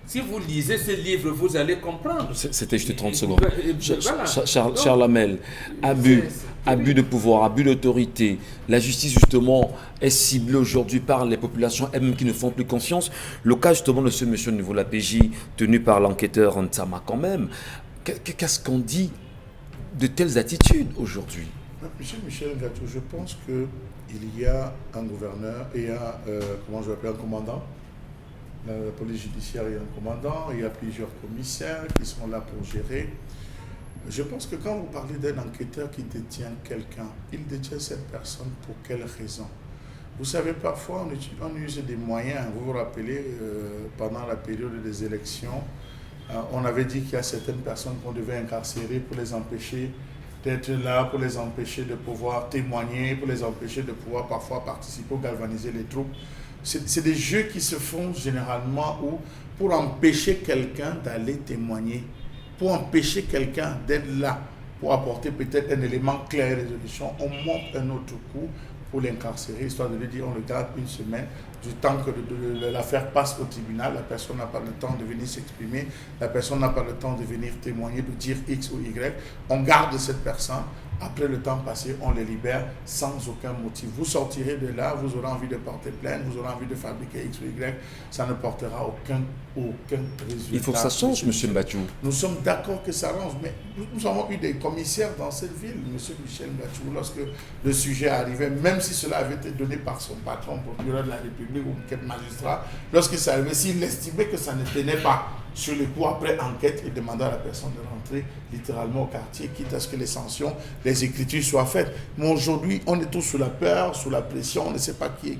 Si vous lisez ce livre, vous allez comprendre. C'était juste 30 secondes. Voilà. Charles Hamel, abus de pouvoir, abus d'autorité. La justice, justement, est ciblée aujourd'hui par les populations elles-mêmes qui ne font plus confiance. Le cas, justement, de ce monsieur au niveau de la PJ, tenu par l'enquêteur Ntama, quand même. Qu'est-ce qu'on dit de telles attitudes aujourd'hui? Monsieur Michel Ngatou, je pense qu'il y a un gouverneur et un commandant. La police judiciaire, il y a un commandant, il y a plusieurs commissaires qui sont là pour gérer. Je pense que quand vous parlez d'un enquêteur qui détient quelqu'un, il détient cette personne pour quelle raison? Vous savez, parfois on use des moyens. Vous vous rappelez, pendant la période des élections, on avait dit qu'il y a certaines personnes qu'on devait incarcérer pour les empêcher d'être là, pour les empêcher de pouvoir témoigner, pour les empêcher de pouvoir parfois participer ou galvaniser les troupes. C'est des jeux qui se font généralement pour empêcher quelqu'un d'aller témoigner, pour empêcher quelqu'un d'être là, pour apporter peut-être un élément clair de résolution. On monte un autre coup pour l'incarcérer, histoire de lui dire on le garde une semaine, du temps que l'affaire passe au tribunal, la personne n'a pas le temps de venir s'exprimer, la personne n'a pas le temps de venir témoigner, de dire X ou Y. On garde cette personne. Après le temps passé, on les libère sans aucun motif. Vous sortirez de là, vous aurez envie de porter plainte, vous aurez envie de fabriquer X ou Y, ça ne portera aucun résultat. Il faut que ça change, M. Mbachou. Nous sommes d'accord que ça change, mais nous avons eu des commissaires dans cette ville, M. Michel Mbachou, lorsque le sujet arrivait, même si cela avait été donné par son patron, procureur de la République ou quel magistrat, lorsqu'il s'arrivait, s'il estimait que ça ne tenait pas sur le coup, après enquête, il demandait à la personne de rentrer littéralement au quartier, quitte à ce que les sanctions, les écritures soient faites. Mais aujourd'hui, on est tous sous la peur, sous la pression, on ne sait pas qui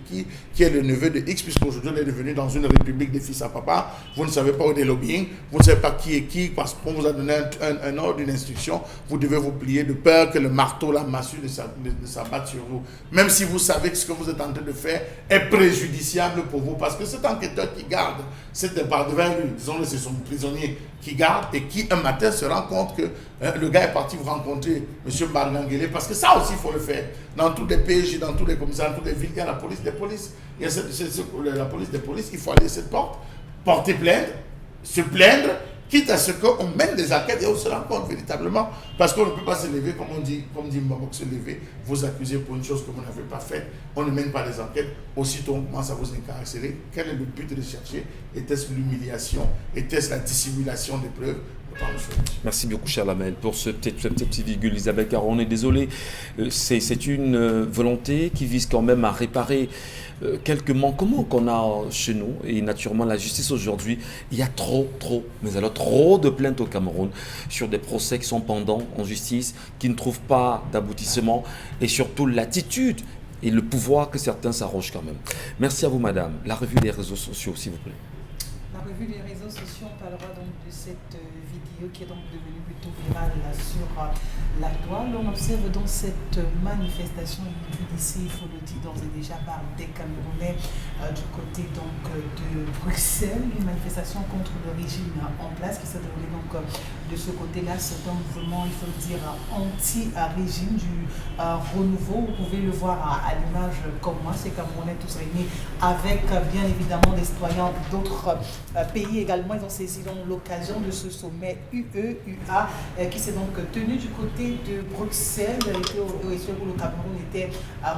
est le neveu de X, puisqu'aujourd'hui on est devenu dans une république des fils à papa, vous ne savez pas où est le lobbying, vous ne savez pas qui est qui, parce qu'on vous a donné un ordre, une instruction, vous devez vous plier de peur que le marteau, la massue ne s'abatte sur vous. Même si vous savez que ce que vous êtes en train de faire est préjudiciable pour vous, parce que cet enquêteur qui garde, c'était par devant lui, disons-le, c'est son prisonnier qui garde et qui un matin se rend compte que le gars est parti vous rencontrer M. Barnangele, parce que ça aussi il faut le faire. Dans tous les PJ, dans tous les commissariats, dans toutes les villes, il y a la police des polices. Il y a la police des polices, il faut aller à cette porte, porter plainte, se plaindre quitte à ce qu'on mène des enquêtes et on se rend compte véritablement, parce qu'on ne peut pas se lever, comme dit Mbamok, se lever, vous accuser pour une chose que vous n'avez pas faite, on ne mène pas les enquêtes, aussitôt on commence à vous incarcérer. Quel est le but de chercher? Était-ce l'humiliation? Était-ce la dissimulation des preuves? Merci beaucoup, cher Lamel, pour ce petit virgule, Isabelle, car on est désolé. C'est une volonté qui vise quand même à réparer quelques manquements qu'on a chez nous. Et naturellement, la justice aujourd'hui, il y a trop de plaintes au Cameroun sur des procès qui sont pendants en justice, qui ne trouvent pas d'aboutissement, et surtout l'attitude et le pouvoir que certains s'arrogent quand même. Merci à vous, madame. La revue des réseaux sociaux, s'il vous plaît. La revue des réseaux sociaux, on parlera donc de cette vidéo qui est donc devenue plutôt virale sur la toile. On observe dans cette manifestation d'ici, il faut le dire d'ores et déjà, par des Camerounais du côté donc de Bruxelles, une manifestation contre le régime en place qui s'est déroulée donc de ce côté-là. C'est un mouvement, il faut le dire, anti-régime du renouveau. Vous pouvez le voir à l'image comme moi, ces Camerounais tous réunis avec bien évidemment des citoyens d'autres pays également. Ils ont saisi donc l'occasion de ce sommet UE-UA qui s'est donc tenu du côté de Bruxelles, où le Cameroun était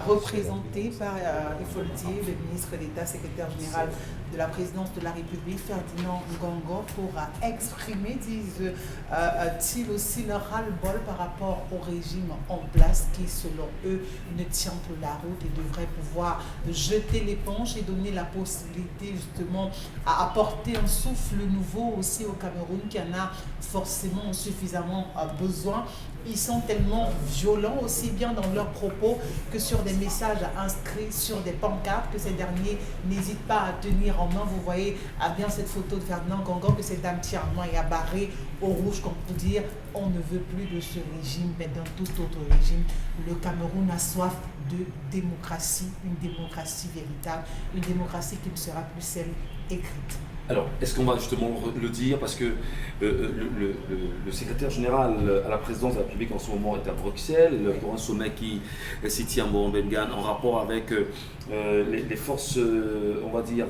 représenté par, il faut le dire, le ministre d'État, secrétaire général de la présidence de la République, Ferdinand Ngongo, pour exprimer, disent-ils aussi, leur ras-le-bol par rapport au régime en place qui, selon eux, ne tient plus la route et devrait pouvoir jeter l'éponge et donner la possibilité justement à apporter un souffle nouveau aussi au Cameroun qui en a forcément suffisamment besoin. Ils sont tellement violents aussi bien dans leurs propos que sur des messages inscrits sur des pancartes que ces derniers n'hésitent pas à tenir en main. Vous voyez bien cette photo de Ferdinand Ngongo que cette dame tient en main et a barré au rouge comme pour dire on ne veut plus de ce régime mais d'un tout autre régime. Le Cameroun a soif de démocratie, une démocratie véritable, une démocratie qui ne sera plus celle écrite. Alors, est-ce qu'on va justement le dire, parce que le secrétaire général à la présidence de la République en ce moment est à Bruxelles pour un sommet qui s'y tient à Mbongan en rapport avec les forces, on va dire,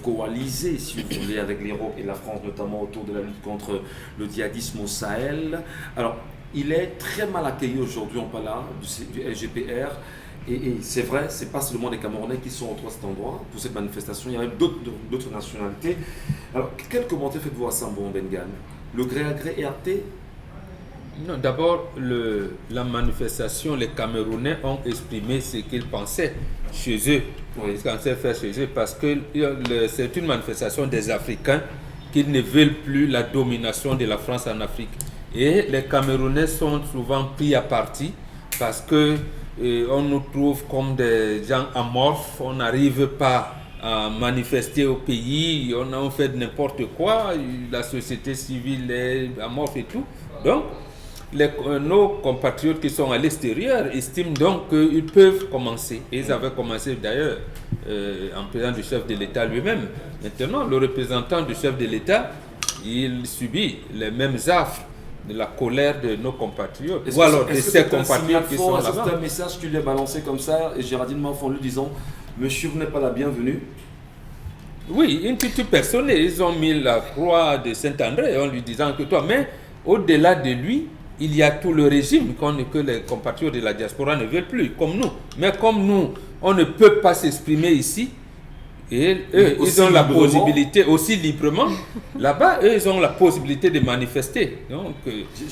coalisées, si vous voulez, avec l'Europe et la France, notamment autour de la lutte contre le djihadisme au Sahel. Alors, il est très mal accueilli aujourd'hui en Pala du SGPR. Et c'est vrai, ce n'est pas seulement les Camerounais qui sont autour de cet endroit pour cette manifestation, il y a même d'autres nationalités. Alors, quel commentaire faites-vous à Sambo Bengan? Le gré à gré est acté? Non, d'abord, la manifestation, les Camerounais ont exprimé ce qu'ils pensaient chez eux, ce qu'ils pensaient faire chez eux, parce que c'est une manifestation des Africains qui ne veulent plus la domination de la France en Afrique. Et les Camerounais sont souvent pris à partie parce que on nous trouve comme des gens amorphes, on n'arrive pas à manifester au pays, on fait n'importe quoi, la société civile est amorphe et tout. Donc, nos compatriotes qui sont à l'extérieur estiment donc qu'ils peuvent commencer. Et ils avaient commencé d'ailleurs en présence du chef de l'État lui-même. Maintenant, le représentant du chef de l'État, il subit les mêmes affres de la colère de nos compatriotes, ou alors de ces compatriotes qui sont là-bas. C'est un message qui lui est balancé comme ça, et Géraldine Manfon lui disant « Monsieur, vous n'êtes pas la bienvenue ». Oui, une petite personne, ils ont mis la croix de Saint-André en lui disant que toi, mais au-delà de lui, il y a tout le régime que les compatriotes de la diaspora ne veulent plus, comme nous. Mais comme nous, on ne peut pas s'exprimer ici, et eux, ils ont la possibilité, aussi librement, là-bas, eux, ils ont la possibilité de manifester. Donc,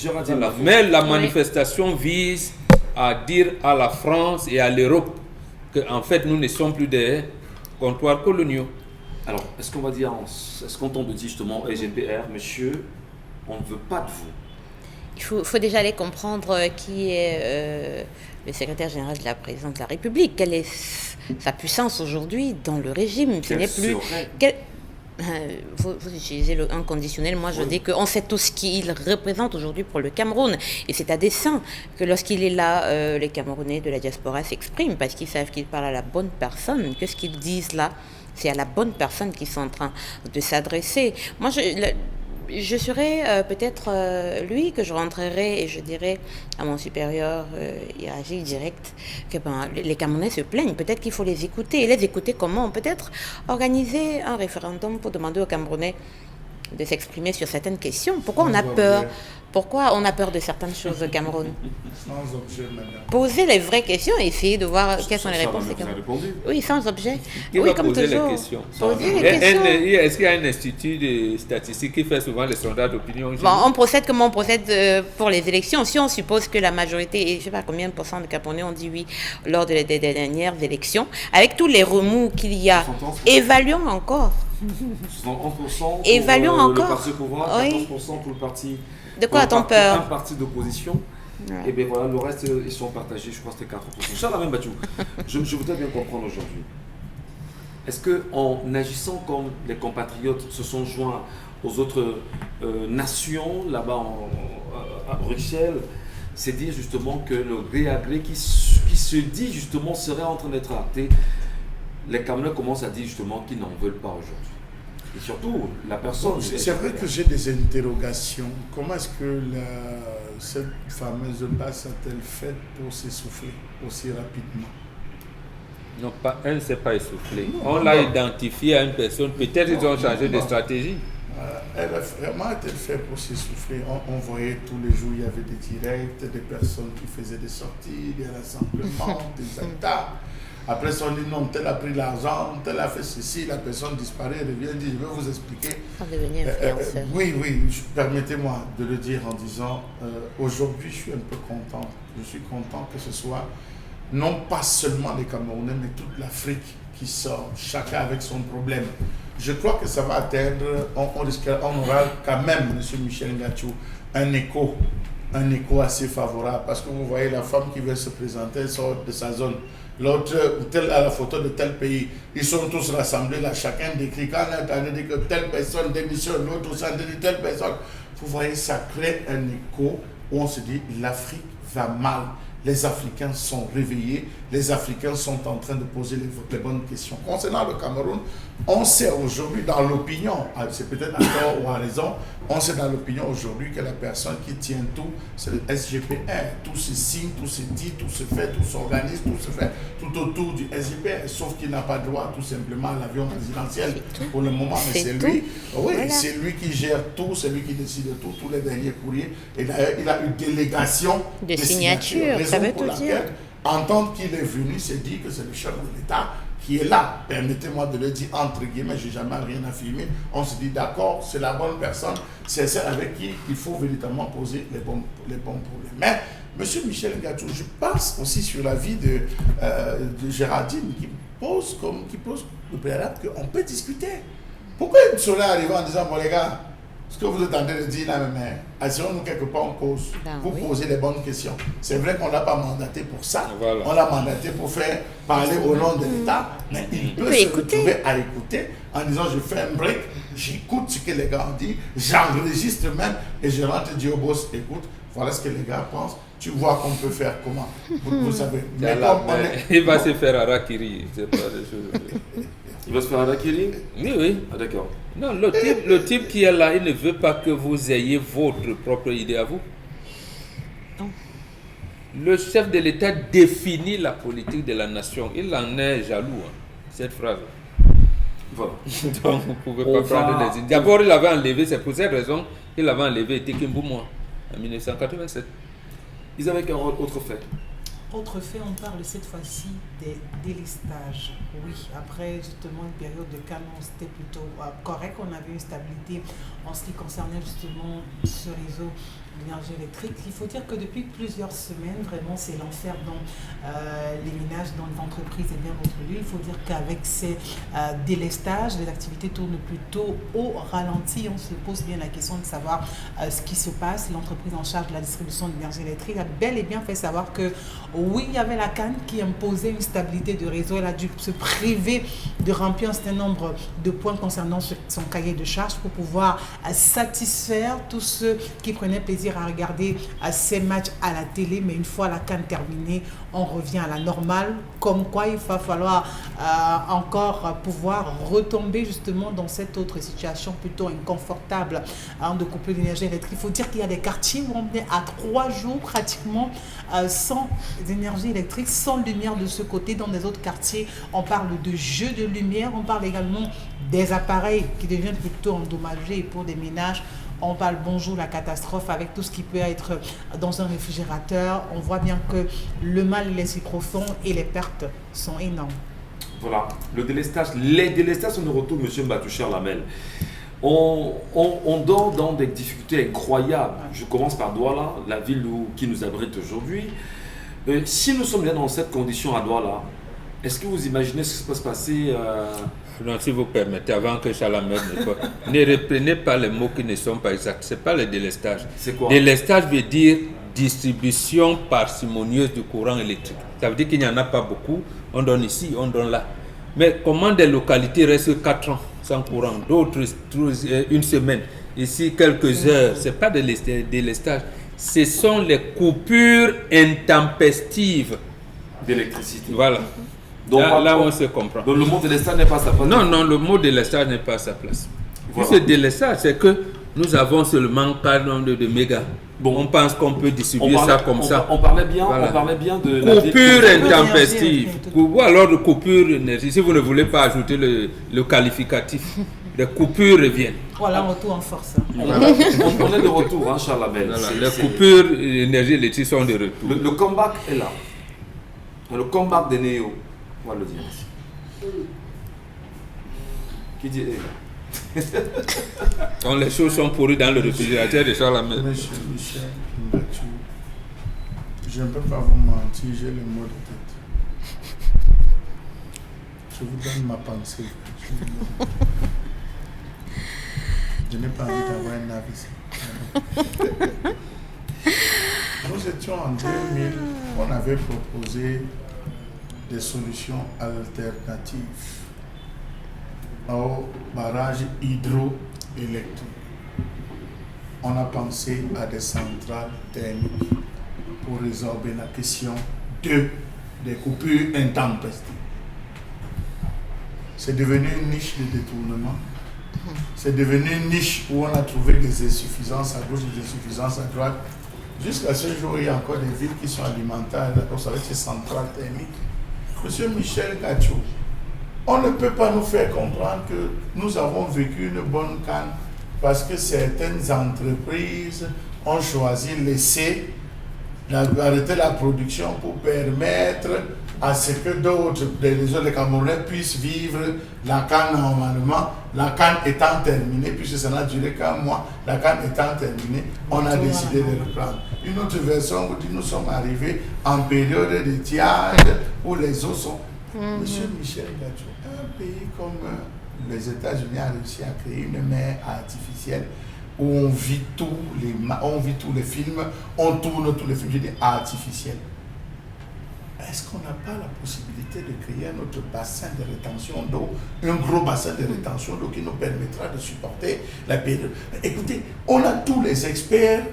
voilà. Mais la manifestation vise à dire à la France et à l'Europe qu'en fait, nous ne sommes plus des comptoirs coloniaux. Alors, est-ce qu'on va dire, est-ce qu'on tombe dit justement, SGPR, monsieur, on ne veut pas de vous? Il faut déjà aller comprendre qui est le secrétaire général de la présidence de la République. Quelle est sa puissance aujourd'hui dans le régime? Ce n'est plus... Vous utilisez le inconditionnel. Moi, je dis qu'on sait tout ce qu'il représente aujourd'hui pour le Cameroun. Et c'est à dessein que lorsqu'il est là, les Camerounais de la diaspora s'expriment parce qu'ils savent qu'ils parlent à la bonne personne, que ce qu'ils disent là, c'est à la bonne personne qu'ils sont en train de s'adresser. Moi, je serais peut-être lui que je rentrerai et je dirais à mon supérieur hiérarchique direct que les Camerounais se plaignent. Peut-être qu'il faut les écouter. Et les écouter comment? Peut-être organiser un référendum pour demander aux Camerounais de s'exprimer sur certaines questions. Pourquoi on a peur? Pourquoi on a peur de certaines choses au Cameroun? Sans objet, madame. Poser les vraies questions et essayer de voir quelles sont les réponses. Oui, sans objet. Qui oui, va comme poser toujours. les questions? Poser les questions. Est-ce qu'il y a un institut de statistiques qui fait souvent les sondages d'opinion? Bon, on procède comme on procède pour les élections. Si on suppose que la majorité, et je ne sais pas combien de pourcents de Camerounais ont dit oui lors des dernières élections, avec tous les remous qu'il y a, évaluons encore. 11% pour Évaluons encore. le parti au pouvoir, 14% Oui. pour le parti. De quoi a-t-on peur? Un parti d'opposition. Ouais. Et bien voilà, le reste, ils sont partagés, je crois que c'était 4%. Charles Amin Bachou, je voudrais bien comprendre aujourd'hui. Est-ce qu'en agissant comme les compatriotes se sont joints aux autres nations là-bas à Bruxelles, c'est dire justement que le gré à gré qui se dit justement serait en train d'être acté, les Camerounais commencent à dire justement qu'ils n'en veulent pas aujourd'hui. Et surtout, la personne... C'est vrai que j'ai des interrogations. Comment est-ce que cette fameuse base a-t-elle fait pour s'essouffler aussi rapidement? Non, pas un, c'est pas essoufflé. On l'a identifié à une personne, peut-être ils ont changé de stratégie. Elle a vraiment été faite pour s'essouffler. On voyait tous les jours, il y avait des directs, des personnes qui faisaient des sorties, des rassemblements, des attaques. Après, on dit non, tel a pris l'argent, tel a fait ceci, la personne disparaît, revient, dit je vais vous expliquer. Oui, permettez-moi de le dire en disant aujourd'hui, je suis un peu content. Je suis content que ce soit non pas seulement les Camerounais, mais toute l'Afrique qui sort, chacun avec son problème. Je crois que ça va atteindre, on aura quand même, M. Michel Ngachou, un écho assez favorable. Parce que vous voyez la femme qui veut se présenter, elle sort de sa zone. L'autre, tel à la photo de tel pays, ils sont tous rassemblés là, chacun décrit. Quand on a dit que telle personne démissionne, l'autre aussi a dit telle personne. Vous voyez, ça crée un écho où on se dit l'Afrique va mal. Les Africains sont réveillés, les Africains sont en train de poser les bonnes questions. Concernant le Cameroun, on sait aujourd'hui dans l'opinion, c'est peut-être à tort ou à raison, on sait dans l'opinion aujourd'hui que la personne qui tient tout, c'est le SGPR. Tout se signe, tout se dit, tout se fait, tout s'organise, tout se fait tout autour du SGPR, sauf qu'il n'a pas droit tout simplement à l'avion présidentiel pour le moment, mais c'est lui. Oui, voilà. C'est lui qui gère tout, c'est lui qui décide de tout, tous les derniers courriers. Et d'ailleurs, il a une délégation de signatures. Ça veut tout dire. Entendre qu'il est venu, c'est dire que c'est le chef de l'État qui est là. Permettez-moi de le dire entre guillemets, je n'ai jamais rien affirmé. On se dit d'accord, c'est la bonne personne, c'est celle avec qui il faut véritablement poser les bons problèmes. Mais M. Michel Ngachou, je passe aussi sur l'avis de Géraldine qui pose le préalable qu'on peut discuter. Pourquoi il serait arrivé en disant, bon les gars, ce que vous êtes en train de dire là, mais assurons-nous quelque part en cause. Vous posez les bonnes questions. C'est vrai qu'on ne l'a pas mandaté pour ça. Voilà. On l'a mandaté pour faire parler au nom de l'État, mais il peut se retrouver à écouter en disant je fais un break, j'écoute ce que les gars ont dit, j'enregistre même et je rentre dire au boss, écoute, voilà ce que les gars pensent. Tu vois qu'on peut faire comment. Vous savez. Mais il va se faire harakiri. C'est pas des choses. Il va se faire harakiri? Oui. Ah, d'accord. Non, le type qui est là, il ne veut pas que vous ayez votre propre idée à vous. Non. Le chef de l'État définit la politique de la nation. Il en est jaloux, cette phrase. Voilà. Donc, vous ne pouvez pas prendre des idées. D'abord, il avait enlevé, c'est pour cette raison qu'il avait enlevé Tekimboumouan en 1987. Ils avaient un autre fait. Autre fait, on parle cette fois-ci des délestages. Oui, après justement une période de calme, c'était plutôt correct. On avait une stabilité en ce qui concernait justement ce réseau d'énergie électrique. Il faut dire que depuis plusieurs semaines, vraiment, c'est l'enfer dans les ménages, dans les entreprises et bien d'autres lieux. Il faut dire qu'avec ces délestages, les activités tournent plutôt au ralenti. On se pose bien la question de savoir ce qui se passe. L'entreprise en charge de la distribution d'énergie électrique a bel et bien fait savoir que oui, il y avait la CAN qui imposait une stabilité de réseau. Elle a dû se priver de remplir un certain nombre de points concernant son cahier de charges pour pouvoir satisfaire tous ceux qui prenaient plaisir plaisir à regarder ces matchs à la télé, mais une fois la CAN terminée, on revient à la normale. Comme quoi, il va falloir encore pouvoir retomber justement dans cette autre situation plutôt inconfortable de coupure d'énergie électrique. Il faut dire qu'il y a des quartiers où on est à 3 jours pratiquement sans énergie électrique, sans lumière de ce côté. Dans les autres quartiers, on parle de jeux de lumière, on parle également des appareils qui deviennent plutôt endommagés pour des ménages. On parle bonjour la catastrophe avec tout ce qui peut être dans un réfrigérateur. On voit bien que le mal est si profond et les pertes sont énormes. Voilà, le délestage, les délestages sont de retour, M. Mbatucher Lamel. On dort dans des difficultés incroyables. Je commence par Douala, la ville qui nous abrite aujourd'hui. Si nous sommes bien dans cette condition à Douala, est-ce que vous imaginez ce qui peut se passer Non, si vous permettez, avant que Chalamel ne reprenez pas les mots qui ne sont pas exacts. Ce n'est pas le délestage. C'est quoi? Délestage veut dire distribution parcimonieuse du courant électrique. Ça veut dire qu'il n'y en a pas beaucoup. On donne ici, on donne là. Mais comment des localités restent 4 ans sans courant, d'autres une semaine, ici quelques heures? Ce n'est pas de délestage. Ce sont les coupures intempestives d'électricité. Voilà. Donc, là on se comprend. Donc le mot délestage n'est pas à sa place. Non, le mot délestage n'est pas à sa place. Voilà. Ce délestage, c'est que nous avons seulement 4 nombre de mégas. Bon, on pense qu'on peut distribuer ça comme ça. On parlait bien de coupure intempestive. Ou alors de coupure énergie. Si vous ne voulez pas ajouter le qualificatif, les coupures reviennent. Voilà, retour en force. Voilà. On est de retour, hein, Charles Lamel. Voilà, les coupures d'énergie électrique sont de retour. Le comeback est là. Le comeback des néo. On va le dire ici. Qui dit Donc les choses sont pourries dans le réfrigérateur de Charles Lamel. Monsieur Michel Mbatu, je ne peux pas vous mentir, j'ai le mot de tête. Je vous donne ma pensée. Je n'ai pas envie d'avoir un avis. Nous étions en 2000, on avait proposé des solutions alternatives au barrage hydroélectrique. On a pensé à des centrales thermiques pour résorber la question des coupures intempestives. C'est devenu une niche de détournement. C'est devenu une niche où on a trouvé des insuffisances à gauche, des insuffisances à droite. Jusqu'à ce jour, il y a encore des villes qui sont alimentées avec ces centrales thermiques. Monsieur Michel Gacho, on ne peut pas nous faire comprendre que nous avons vécu une bonne canne parce que certaines entreprises ont choisi de laisser arrêter la production pour permettre à ce que d'autres, les Camerounais puissent vivre la canne normalement, la canne étant terminée, puisque ça n'a duré qu'un mois, la canne étant terminée, on a décidé de reprendre. Une autre version vous dit nous sommes arrivés en période de tiage où les eaux sont. Monsieur Michel Gacho, un pays comme les États-Unis a réussi à créer une mer artificielle où on vit tous les films, on tourne tous les films, je dis artificiels. Est-ce qu'on n'a pas la possibilité de créer un autre bassin de rétention d'eau, un gros bassin de rétention d'eau qui nous permettra de supporter la période? Écoutez, on a tous les experts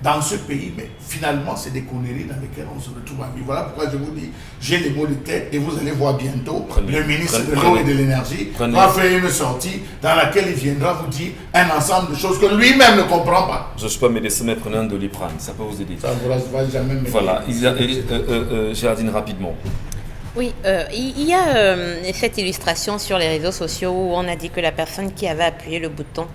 dans ce pays, mais finalement, c'est des conneries dans lesquelles on se retrouve à vivre. Voilà pourquoi je vous dis, j'ai les mots de tête et vous allez voir bientôt, le ministre de l'eau et de l'énergie va faire une sortie dans laquelle il viendra vous dire un ensemble de choses que lui-même ne comprend pas. Je ne suis pas médecin, mais prenez un Doliprane, ça peut vous aider. Ça ne va jamais m'aider. Voilà, Géraldine, rapidement. Oui, il y a cette illustration sur les réseaux sociaux où on a dit que la personne qui avait appuyé le bouton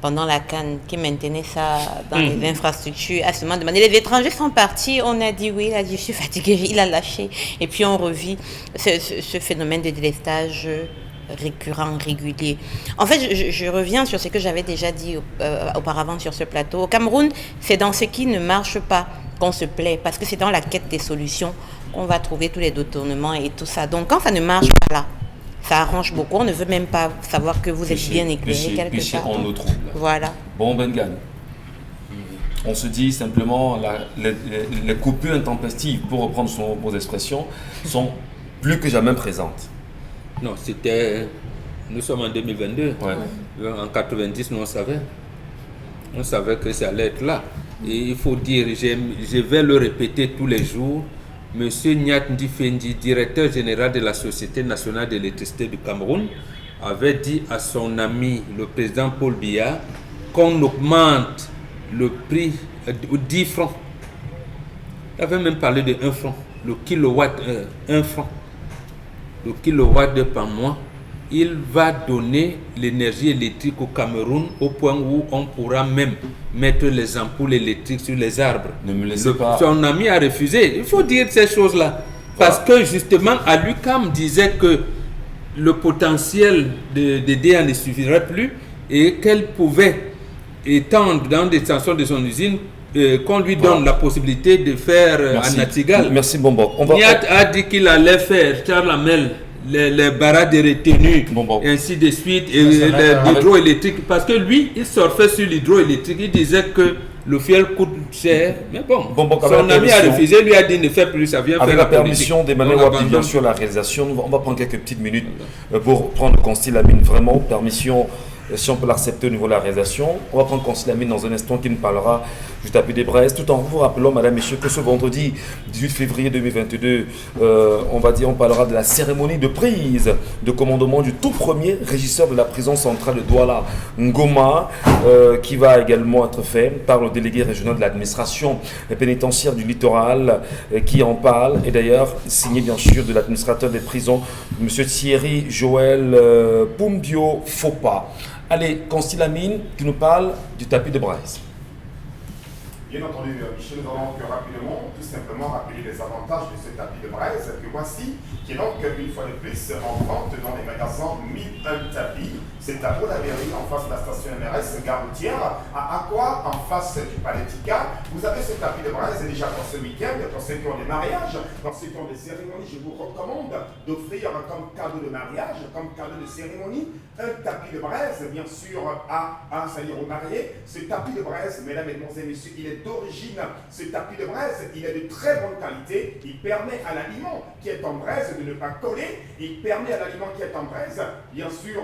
pendant la CAN, qui maintenait ça dans les infrastructures, a seulement demandé. Les étrangers sont partis, on a dit oui, il a dit je suis fatigué, il a lâché. Et puis on revit ce phénomène de délestage récurrent, régulier. En fait, je reviens sur ce que j'avais déjà dit auparavant sur ce plateau. Au Cameroun, c'est dans ce qui ne marche pas qu'on se plaît, parce que c'est dans la quête des solutions qu'on va trouver tous les détournements et tout ça. Donc quand ça ne marche pas là, ça arrange beaucoup. On ne veut même pas savoir que vous êtes bien éclairé quelque part. On nous trouble. Voilà. Bon, Bengan. On se dit simplement, les coupures intempestives, pour reprendre vos expressions, sont plus que jamais présentes. Non, nous sommes en 2022. Ouais. En 90, nous on savait que ça allait être là. Et il faut dire, je vais le répéter tous les jours, M. Nyat Ndifendi, directeur général de la Société nationale d'électricité du Cameroun, avait dit à son ami, le président Paul Biya, qu'on augmente le prix de 10 francs. Il avait même parlé de 1 franc, le kilowatt-heure, 1 franc. Le kilowatt-heure par mois. Il va donner l'énergie électrique au Cameroun au point où on pourra même mettre les ampoules électriques sur les arbres. Ne me laissez pas. Son ami a refusé. Il faut dire ces choses-là. Parce que justement, à l'UQAM disait que le potentiel de DEA ne suffirait plus et qu'elle pouvait étendre dans l'extension de son usine, qu'on lui donne la possibilité de faire à Natigal. Merci Bombo. Niat a dit qu'il allait faire, Charles Amel, les barrages de retenue, et ainsi de suite, et l'hydroélectrique, parce que lui, il surfait sur l'hydroélectrique, il disait que le fiel coûte cher, mais bon, son ami a refusé, lui a dit ne fais plus, ça vient avec faire la permission d'Emmanuel Wabi, bien sûr, la réalisation, on va prendre quelques petites minutes pour prendre Constilamine, vraiment, permission, si on peut l'accepter au niveau de la réalisation. On va prendre Constilamine dans un instant qui nous parlera du tapis des Braises, tout en vous rappelant, madame, messieurs, que ce vendredi 18 février 2022, on parlera de la cérémonie de prise de commandement du tout premier régisseur de la prison centrale de Douala, Ngoma, qui va également être fait par le délégué régional de l'administration pénitentiaire du littoral, qui en parle, et d'ailleurs signé bien sûr de l'administrateur des prisons, M. Thierry Joël Poumbio Fopa. Allez, Constilamine qui nous parle du tapis de Braises. Bien entendu, Michel, nous allons rapidement, tout simplement rappeler les avantages de ce tapis de Braises que voici, qui est donc une fois de plus en vente dans les magasins 1001 tapis. C'est à Bonavéry, en face de la station MRS, gare routière, à Aqua, en face du Palais Tika. Vous avez ce tapis de Braises déjà pour ce week-end, pour ceux qui ont des mariages, pour ceux qui ont des cérémonies. Je vous recommande d'offrir comme cadeau de mariage, comme cadeau de cérémonie, un tapis de Braises, bien sûr, c'est-à-dire aux mariés. Ce tapis de Braises, mesdames, mesdemoiselles, messieurs, il est d'origine. Ce tapis de Braises, il est de très bonne qualité. Il permet à l'aliment qui est en braise de ne pas coller. Il permet à l'aliment qui est en braise, bien sûr,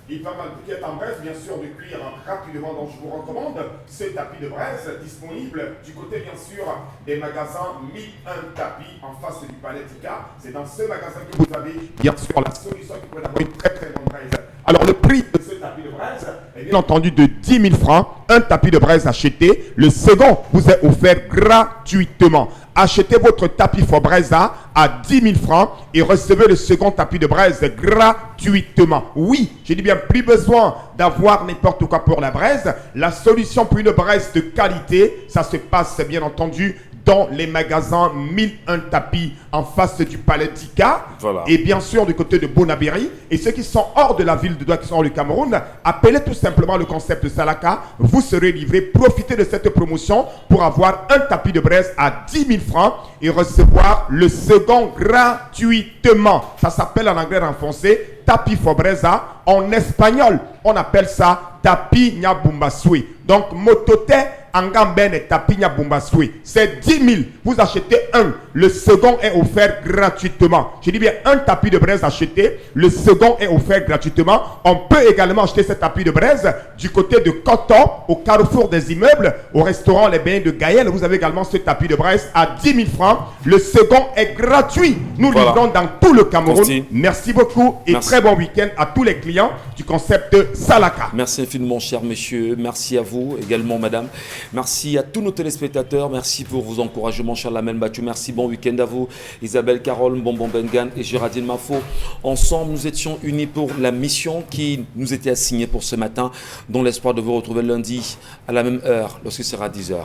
qui est en braise, bien sûr, de cuire rapidement. Donc, je vous recommande ce tapis de braise disponible du côté, bien sûr, des magasins 1001 tapis en face du Palais Tika. C'est dans ce magasin que vous avez, bien sûr, la solution qui peut avoir une très très bonne braise. Alors, le prix de ce tapis de braise est bien entendu de 10 000 francs. Un tapis de braise acheté. Le second vous est offert gratuitement. Achetez votre tapis Fobreza à 10 000 francs et recevez le second tapis de braise gratuitement. Oui, je dis bien, plus besoin d'avoir n'importe quoi pour la braise. La solution pour une braise de qualité, ça se passe bien entendu dans les magasins 1001 tapis en face du Palais Tika, voilà. Et bien sûr du côté de Bonavéry. Et ceux qui sont hors de la ville de Douala, qui sont hors du Cameroun, appelez tout simplement le concept Salaka, vous serez livré. Profitez de cette promotion pour avoir un tapis de braise à 10 000 francs et recevoir le second gratuitement. Ça s'appelle en anglais, en français, tapis Fobreza. En espagnol, on appelle ça tapis Nyabumbasui. Donc, motote Angamben et tapis Nyabumbasui. C'est 10 000. Vous achetez un. Le second est offert gratuitement. Je dis bien un tapis de braise acheté. Le second est offert gratuitement. On peut également acheter ce tapis de braise du côté de Coton, au carrefour des immeubles, au restaurant Les Bains de Gaël. Vous avez également ce tapis de braise à 10 000 francs. Le second est gratuit. Nous livrons dans tout le Cameroun. Merci beaucoup et très bon week-end à tous les clients du concept Salaka. Merci infiniment, cher monsieur. Merci à vous également, madame. Merci à tous nos téléspectateurs. Merci pour vos encouragements, Charlamel Mathieu. Merci, bon week-end à vous. Isabelle Carole, Bonbon Bengan et Géraldine Mafo. Ensemble, nous étions unis pour la mission qui nous était assignée pour ce matin, dans l'espoir de vous retrouver lundi à la même heure, lorsque ce sera 10h.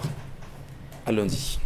À lundi.